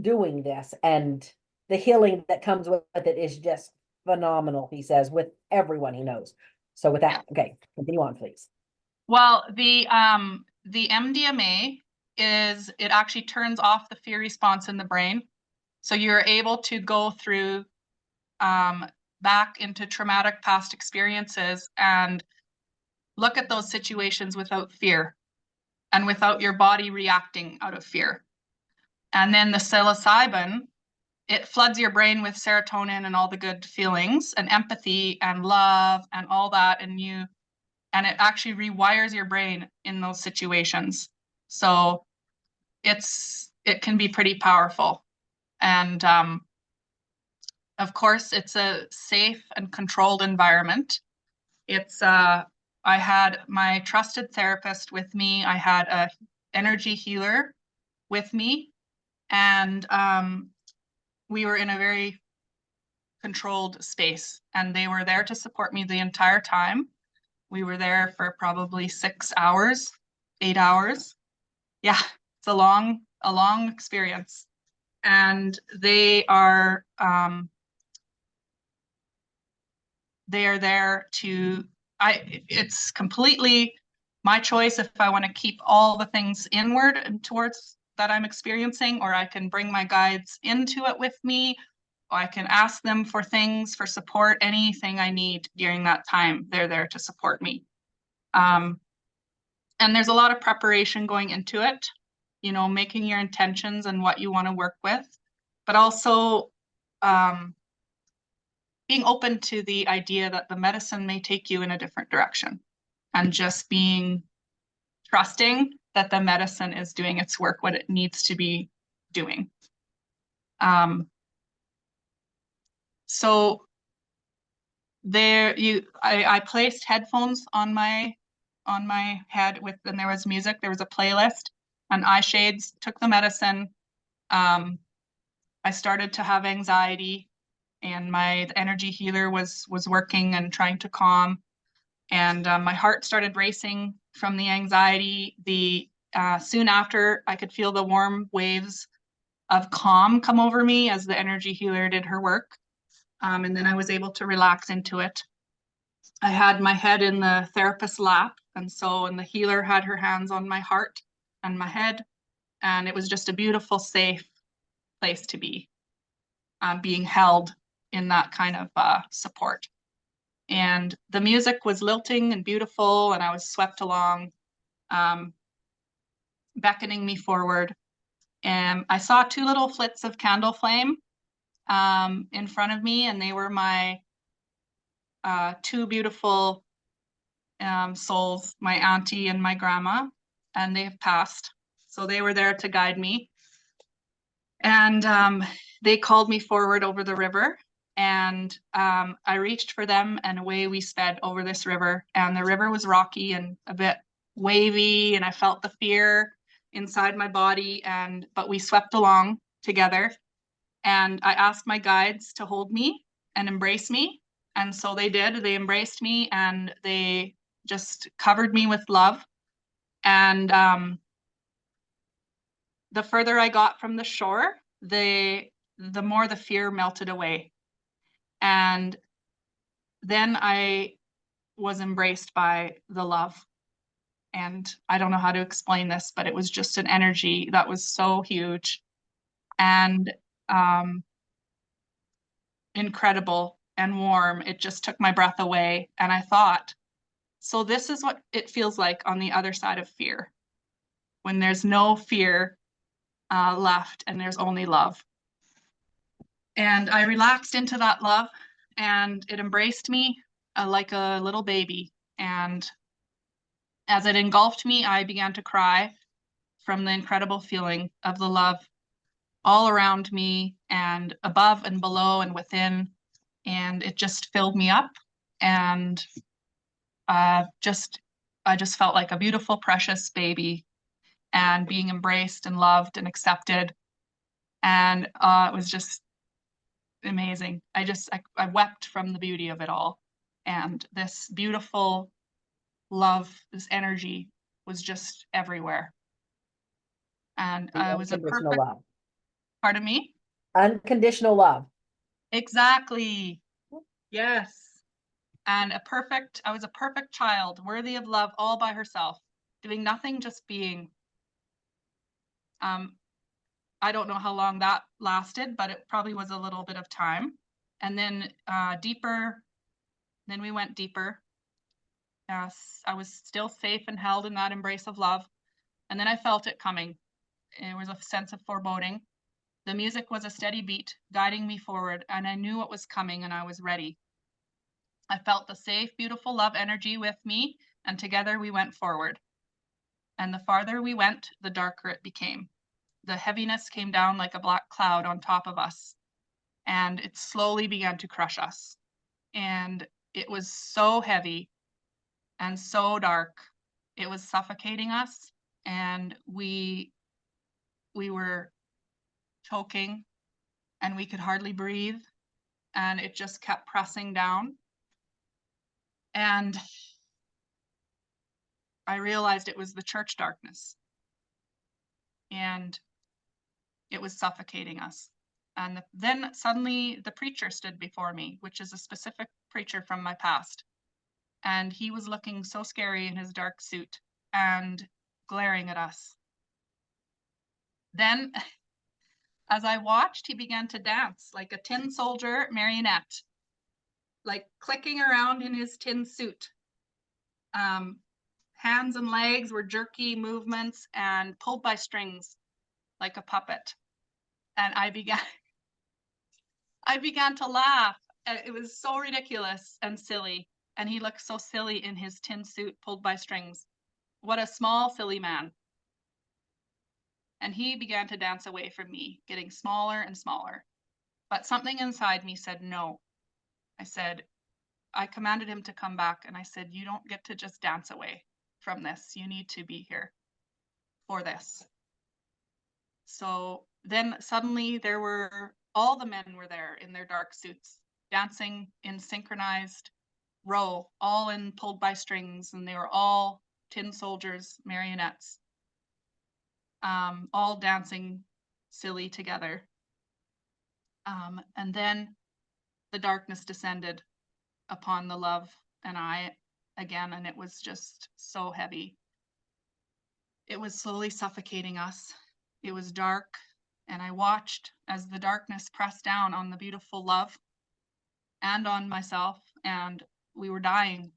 doing this, and the healing that comes with it is just phenomenal, he says, with everyone he knows. So with that, okay, continue on, please. well, the MDMA it actually turns off the fear response in the brain. So you're able to go through back into traumatic past experiences and look at those situations without fear and without your body reacting out of fear. And then the psilocybin, it floods your brain with serotonin and all the good feelings and empathy and love and all that, and it actually rewires your brain in those situations. So it can be pretty powerful. And of course, it's a safe and controlled environment. I had my trusted therapist with me. I had a energy healer with me, and we were in a very controlled space, and they were there to support me the entire time. We were there for probably 6 hours, 8 hours. Yeah, it's a long experience. And they are there to, it's completely my choice if I want to keep all the things inward and towards that I'm experiencing, or I can bring my guides into it with me. I can ask them for things, for support, anything I need during that time. They're there to support me. And there's a lot of preparation going into it, making your intentions and what you want to work with, but also being open to the idea that the medicine may take you in a different direction, and just being trusting that the medicine is doing its work, what it needs to be doing. So I placed headphones on my head and there was music, there was a playlist, and eye shades, took the medicine. I started to have anxiety, and the energy healer was working and trying to calm, and my heart started racing from the anxiety. Soon after, I could feel the warm waves of calm come over me as the energy healer did her work. And then I was able to relax into it. I had my head in the therapist's lap, and the healer had her hands on my heart and my head, and it was just a beautiful, safe place to be, being held in that kind of support. And the music was lilting and beautiful, and I was swept along, beckoning me forward. And I saw 2 little flits of candle flame in front of me, and they were my two beautiful souls, my auntie and my grandma, and they have passed. So they were there to guide me. And they called me forward over the river, and I reached for them, and away we sped over this river. And the river was rocky and a bit wavy, and I felt the fear inside my body, but we swept along together. And I asked my guides to hold me and embrace me. And so they did. They embraced me, and they just covered me with love. And the further I got from the shore, the more the fear melted away. And then I was embraced by the love. And I don't know how to explain this, but it was just an energy that was so huge and incredible and warm. It just took my breath away. And I thought, so this is what it feels like on the other side of fear, when there's no fear left and there's only love. And I relaxed into that love, and it embraced me like a little baby. And as it engulfed me, I began to cry from the incredible feeling of the love all around me and above and below and within. And it just filled me up. And I just felt like a beautiful, precious baby, and being embraced and loved and accepted. And it was just amazing. I wept from the beauty of it all. And this beautiful love, this energy was just everywhere. And it was a perfect love. Pardon me? Unconditional love. Exactly. Yes. And I was a perfect child, worthy of love all by herself, doing nothing, just being. I don't know how long that lasted, but it probably was a little bit of time. And then then we went deeper. Yes, I was still safe and held in that embrace of love. And then I felt it coming. It was a sense of foreboding. The music was a steady beat, guiding me forward, and I knew what was coming, and I was ready. I felt the safe, beautiful love energy with me, and together we went forward. And the farther we went, the darker it became. The heaviness came down like a black cloud on top of us, and it slowly began to crush us. And it was so heavy and so dark. It was suffocating us, and we were choking, and we could hardly breathe, and it just kept pressing down. And I realized it was the church darkness, and it was suffocating us. And then suddenly the preacher stood before me, which is a specific preacher from my past. And he was looking so scary in his dark suit and glaring at us. Then, as I watched, he began to dance like a tin soldier marionette, like clicking around in his tin suit. Hands and legs were jerky movements and pulled by strings like a puppet. And I began to laugh. It was so ridiculous and silly. And he looked so silly in his tin suit pulled by strings. What a small, silly man. And he began to dance away from me, getting smaller and smaller. But something inside me said no. I commanded him to come back, and I said, you don't get to just dance away from this. You need to be here for this. So then suddenly all the men were there in their dark suits, dancing in synchronized row, all in pulled by strings, and they were all tin soldiers, marionettes, all dancing silly together. And then the darkness descended upon the love and I again, and it was just so heavy. It was slowly suffocating us. It was dark, and I watched as the darkness pressed down on the beautiful love and on myself, and we were dying,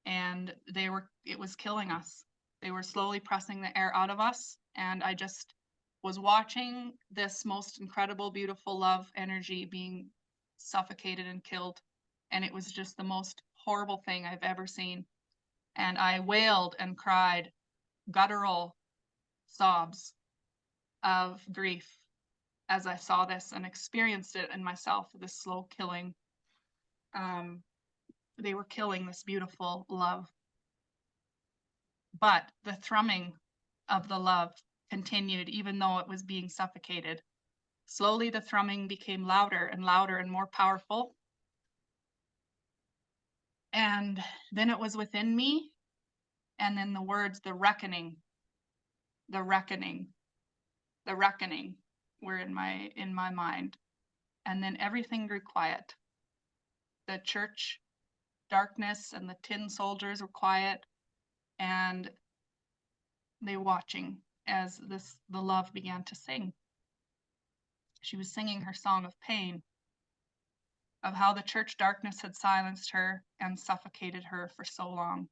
and it was killing us. They were slowly pressing the air out of us, and I just was watching this most incredible, beautiful love energy being suffocated and killed. And it was just the most horrible thing I've ever seen. And I wailed and cried guttural sobs of grief as I saw this and experienced it in myself, this slow killing. They were killing this beautiful love. But the thrumming of the love continued even though it was being suffocated. Slowly the thrumming became louder and louder and more powerful. And then it was within me. And then the words, the reckoning, the reckoning, the reckoning were in my mind. And then everything grew quiet. The church darkness and the tin soldiers were quiet, and they were watching as the love began to sing. She was singing her song of pain, of how the church darkness had silenced her and suffocated her for so long.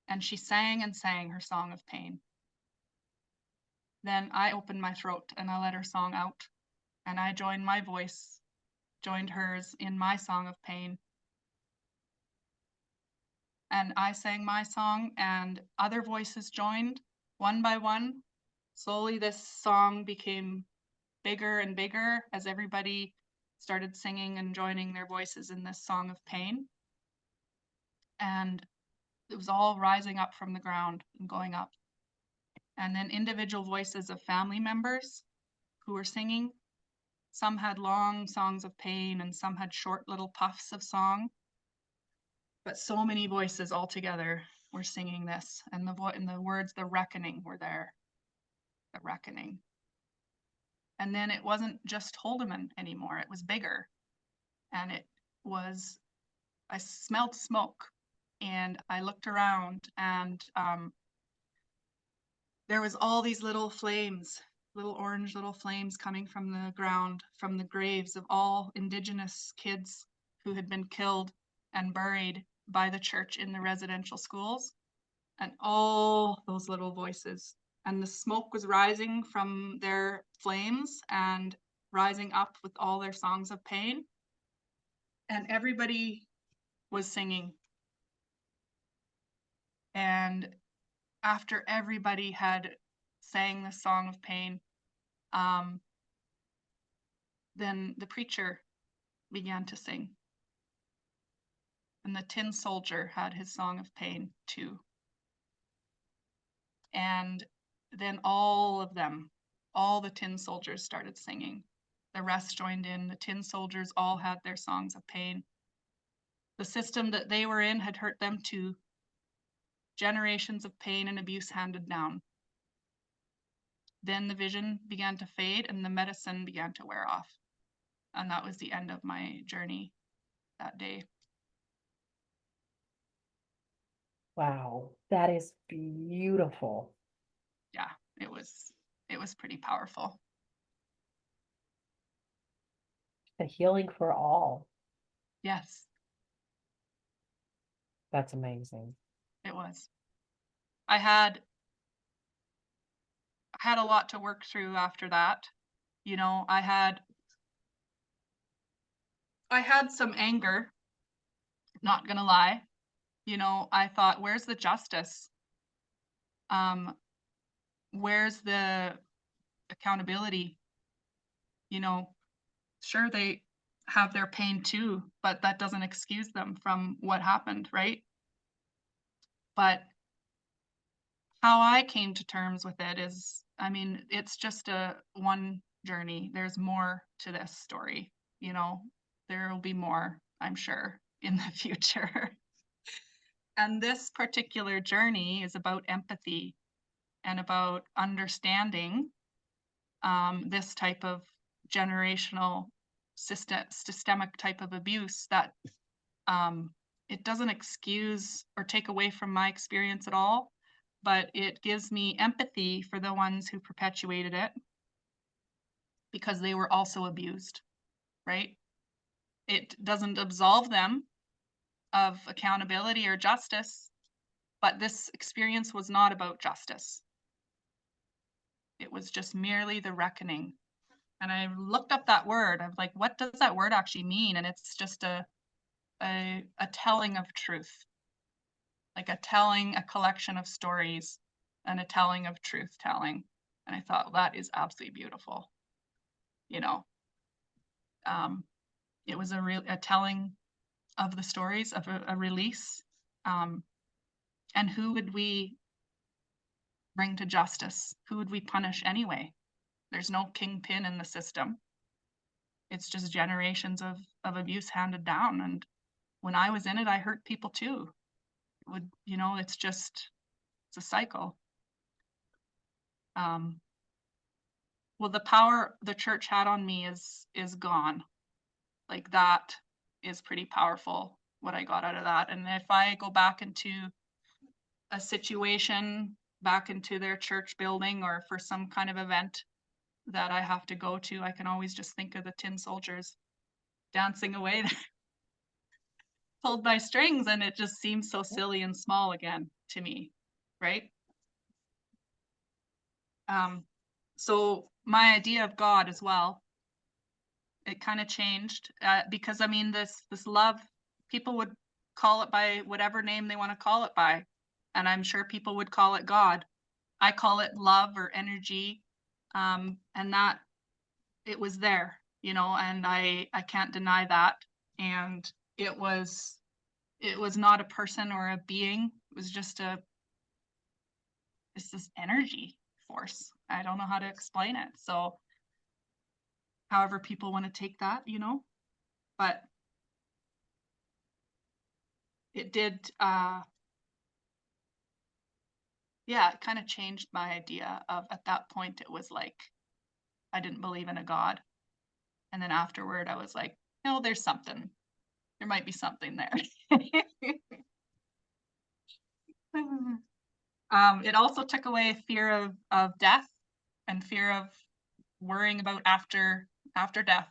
And she sang and sang her song of pain. Then I opened my throat and I let her song out, and I joined my voice, joined hers in my song of pain. And I sang my song, and other voices joined one by one. Slowly this song became bigger and bigger as everybody started singing and joining their voices in this song of pain. And it was all rising up from the ground and going up. And then individual voices of family members who were singing. Some had long songs of pain and some had short little puffs of song. But so many voices all together were singing this, and the words, the reckoning, were there. The reckoning. And then it wasn't just Holdeman anymore, it was bigger. And I smelled smoke, and I looked around, and there was all these little flames, little orange little flames coming from the ground, from the graves of all Indigenous kids who had been killed and buried by the church in the residential schools, and all those little voices. And the smoke was rising from their flames and rising up with all their songs of pain. And everybody was singing. And after everybody had sang the song of pain, then the preacher began to sing. And the tin soldier had his song of pain too. And then all of them, all the tin soldiers started singing. The rest joined in. The tin soldiers all had their songs of pain. The system that they were in had hurt them too. Generations of pain and abuse handed down. Then the vision began to fade and the medicine began to wear off. And that was the end of my journey that day. Wow, that is beautiful. Yeah, it was pretty powerful. The healing for all. Yes, That's amazing. it was. I had a lot to work through after that. You know, I had some anger, not gonna lie. You know, I thought, where's the justice? Where's the accountability? You know, sure, they have their pain too, but that doesn't excuse them from what happened, right? But how I came to terms with it is, I mean, it's just one journey. There's more to this story, you know, there will be more, I'm sure, in the future. And this particular journey is about empathy and about understanding this type of generational systemic type of abuse that it doesn't excuse or take away from my experience at all, but it gives me empathy for the ones who perpetuated it because they were also abused, right? It doesn't absolve them of accountability or justice, but this experience was not about justice. It was just merely the reckoning. And I looked up that word. I'm like, what does that word actually mean? And it's just a telling of truth, like a collection of stories and a telling of truth telling. And I thought, well, that is absolutely beautiful. You know, it was a telling of the stories, of a release. And who would we bring to justice? Who would we punish anyway? There's no kingpin in the system. It's just generations of abuse handed down. And when I was in it, I hurt people too. It's a cycle. Well, the power the church had on me is gone. Like, that is pretty powerful, what I got out of that. And if I go back into a situation, back into their church building, or for some kind of event that I have to go to, I can always just think of the tin soldiers dancing away there, pulled by strings, and it just seems so silly and small again to me, right? So my idea of God as well, it kind of changed, because I mean, this love, people would call it by whatever name they want to call it by, and I'm sure people would call it God. I call it love or energy, and that it was there, and I can't deny that. And it was not a person or a being. It was just it's this energy force. I don't know how to explain it. So however people want to take that, but it did, it kind of changed my idea of, at that point, it was like, I didn't believe in a God. And then afterward, I was like, no, there's something. There might be something there. It also took away fear of death and fear of worrying about after death.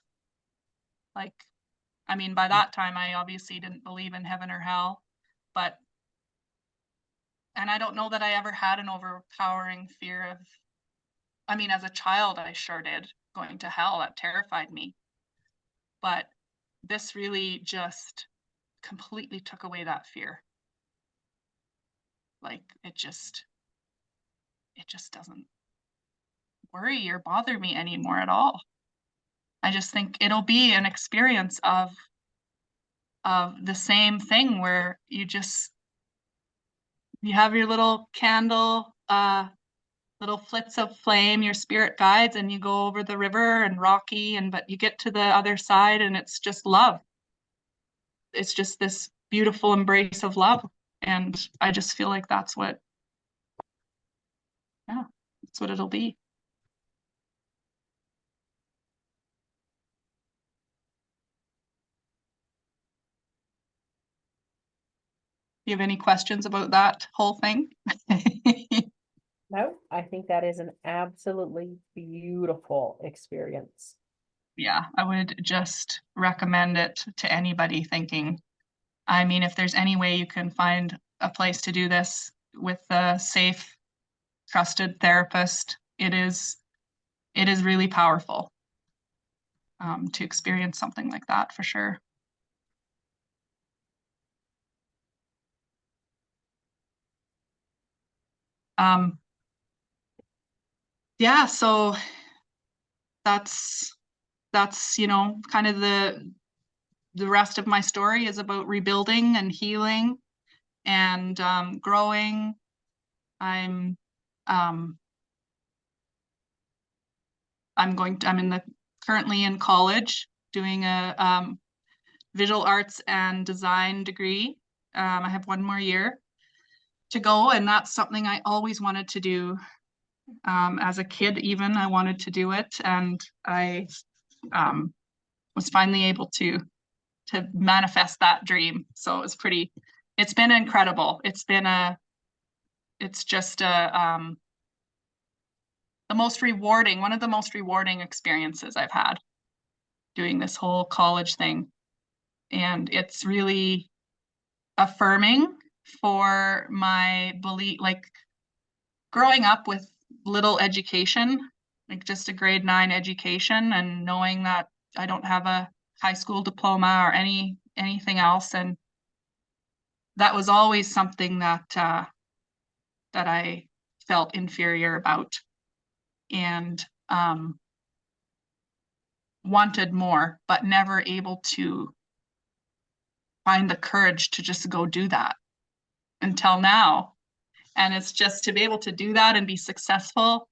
Like, I mean, by that time, I obviously didn't believe in heaven or hell, and I don't know that I ever had an overpowering fear of, I mean, as a child, I sure did, going to hell. That terrified me. But this really just completely took away that fear. Like, it just doesn't worry or bother me anymore at all. I just think it'll be an experience of the same thing, where you have your little candle, little flits of flame, your spirit guides, and you go over the river and rocky, but you get to the other side and it's just love. It's just this beautiful embrace of love. And I just feel like that's what it'll be. You have any questions about that whole thing? No, I think that is an absolutely beautiful experience. Yeah, I would just recommend it to anybody thinking. I mean, if there's any way you can find a place to do this with a safe, trusted therapist, it is really powerful, to experience something like that, for sure. Yeah, so that's kind of the rest of my story is about rebuilding and healing and growing. I'm currently in college doing a visual arts and design degree. I have one more year to go, and that's something I always wanted to do. As a kid, even, I wanted to do it, and I was finally able to manifest that dream. So it's been incredible. It's just one of the most rewarding experiences I've had doing this whole college thing. And it's really affirming for my belief, like growing up with little education like just a grade 9 education, and knowing that I don't have a high school diploma or anything else. And that was always something that that I felt inferior about, and wanted more, but never able to find the courage to just go do that until now. And it's just to be able to do that and be successful.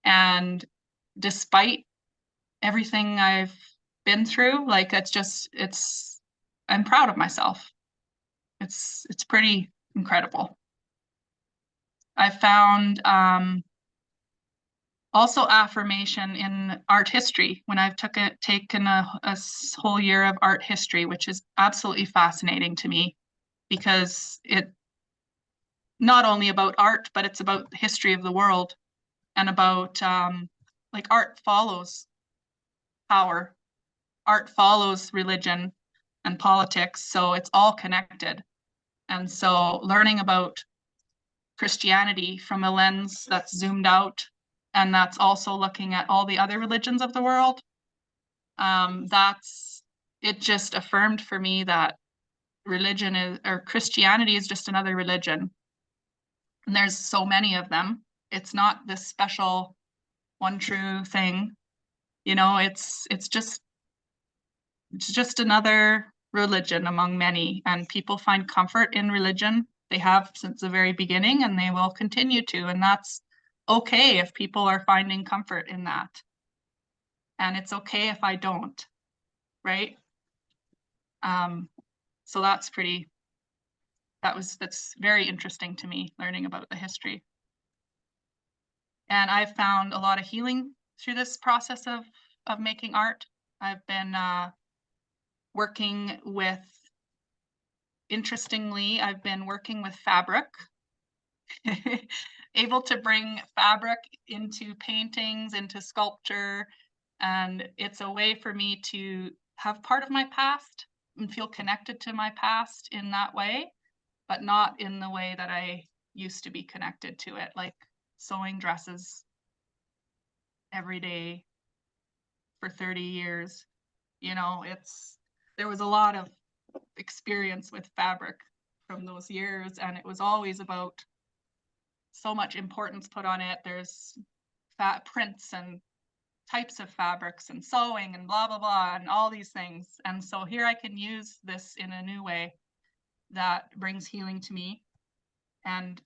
And despite everything I've been through, like I'm proud of myself. It's pretty incredible. I found also affirmation in art history when I've taken a whole year of art history, which is absolutely fascinating to me, because it not only about art, but it's about the history of the world, and about like art follows power, art follows religion and politics, so it's all connected. And so learning about Christianity from a lens that's zoomed out, and that's also looking at all the other religions of the world, it just affirmed for me that Christianity is just another religion. And there's so many of them. It's not this special one true thing. It's just another religion among many, and people find comfort in religion. They have since the very beginning, and they will continue to, and that's okay if people are finding comfort in that. And it's okay if I don't, right? So that's very interesting to me, learning about the history. And I've found a lot of healing through this process of making art. I've been interestingly, I've been working with fabric, able to bring fabric into paintings, into sculpture. And it's a way for me to have part of my past and feel connected to my past in that way, but not in the way that I used to be connected to it, like sewing dresses every day for 30 years. There was a lot of experience with fabric from those years, and it was always about so much importance put on it. There's fat prints and types of fabrics and sewing and blah, blah, blah, and all these things. And so here I can use this in a new way that brings healing to me. And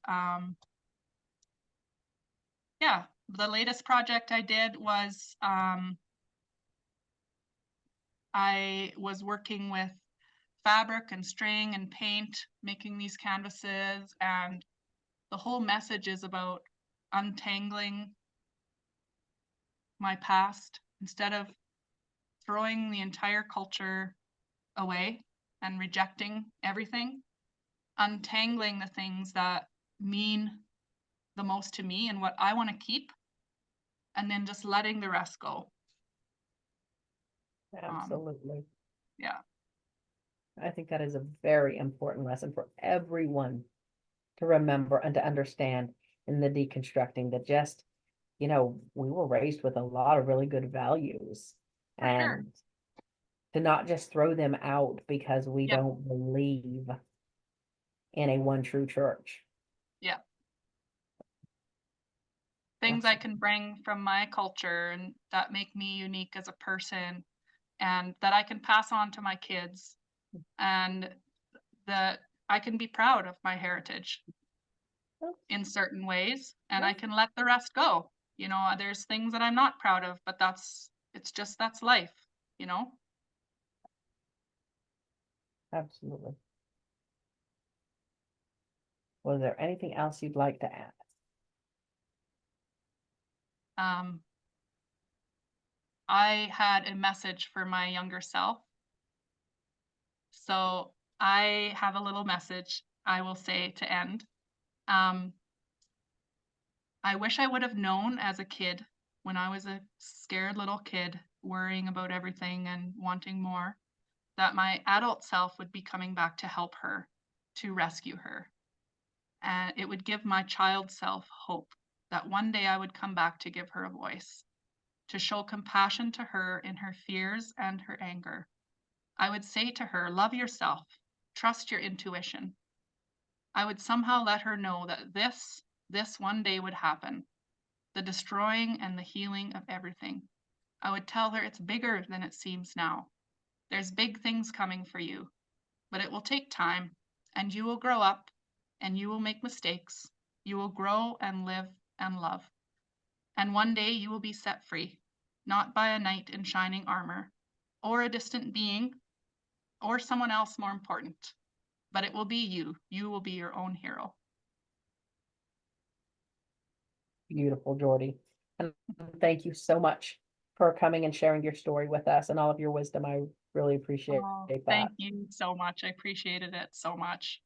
yeah, the latest project I did was I was working with fabric and string and paint, making these canvases, and the whole message is about untangling my past instead of throwing the entire culture away and rejecting everything, untangling the things that mean the most to me and what I want to keep, and then just letting the rest go. Absolutely. Yeah. I think that is a very important lesson for everyone to remember and to understand in the deconstructing, that just, we were raised with a lot of really good values, and to not just throw them out because we don't believe in a one true church. Yeah. Things I can bring from my culture and that make me unique as a person, and that I can pass on to my kids, and that I can be proud of my heritage in certain ways, and I can let the rest go. There's things that I'm not proud of, but that's life, Absolutely. Was there anything else you'd like to add? I had a message for my younger self. So I have a little message I will say to end. I wish I would have known as a kid, when I was a scared little kid, worrying about everything and wanting more, that my adult self would be coming back to help her, to rescue her. And it would give my child self hope that one day I would come back to give her a voice. to show compassion to her in her fears and her anger. I would say to her, love yourself, trust your intuition. I would somehow let her know that this one day would happen, the destroying and the healing of everything. I would tell her it's bigger than it seems now. There's big things coming for you, but it will take time, and you will grow up, and you will make mistakes. You will grow and live and love. And one day you will be set free, not by a knight in shining armor, or a distant being, or someone else more important, but it will be you. You will be your own hero. Beautiful, Jordie. And thank you so much for coming and sharing your story with us and all of your wisdom. I really appreciate Oh, that. thank you so much. I appreciated it so much.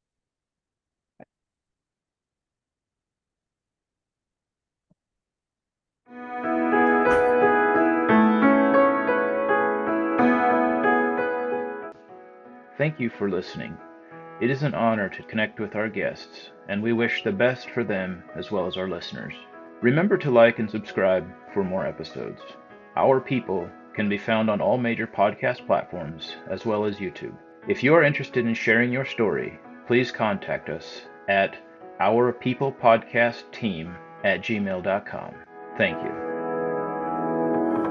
Thank you for listening. It is an honor to connect with our guests, and we wish the best for them as well as our listeners. Remember to like and subscribe for more episodes. Our People can be found on all major podcast platforms as well as YouTube. If you are interested in sharing your story, please contact us at ourpeoplepodcastteam@gmail.com. Thank you.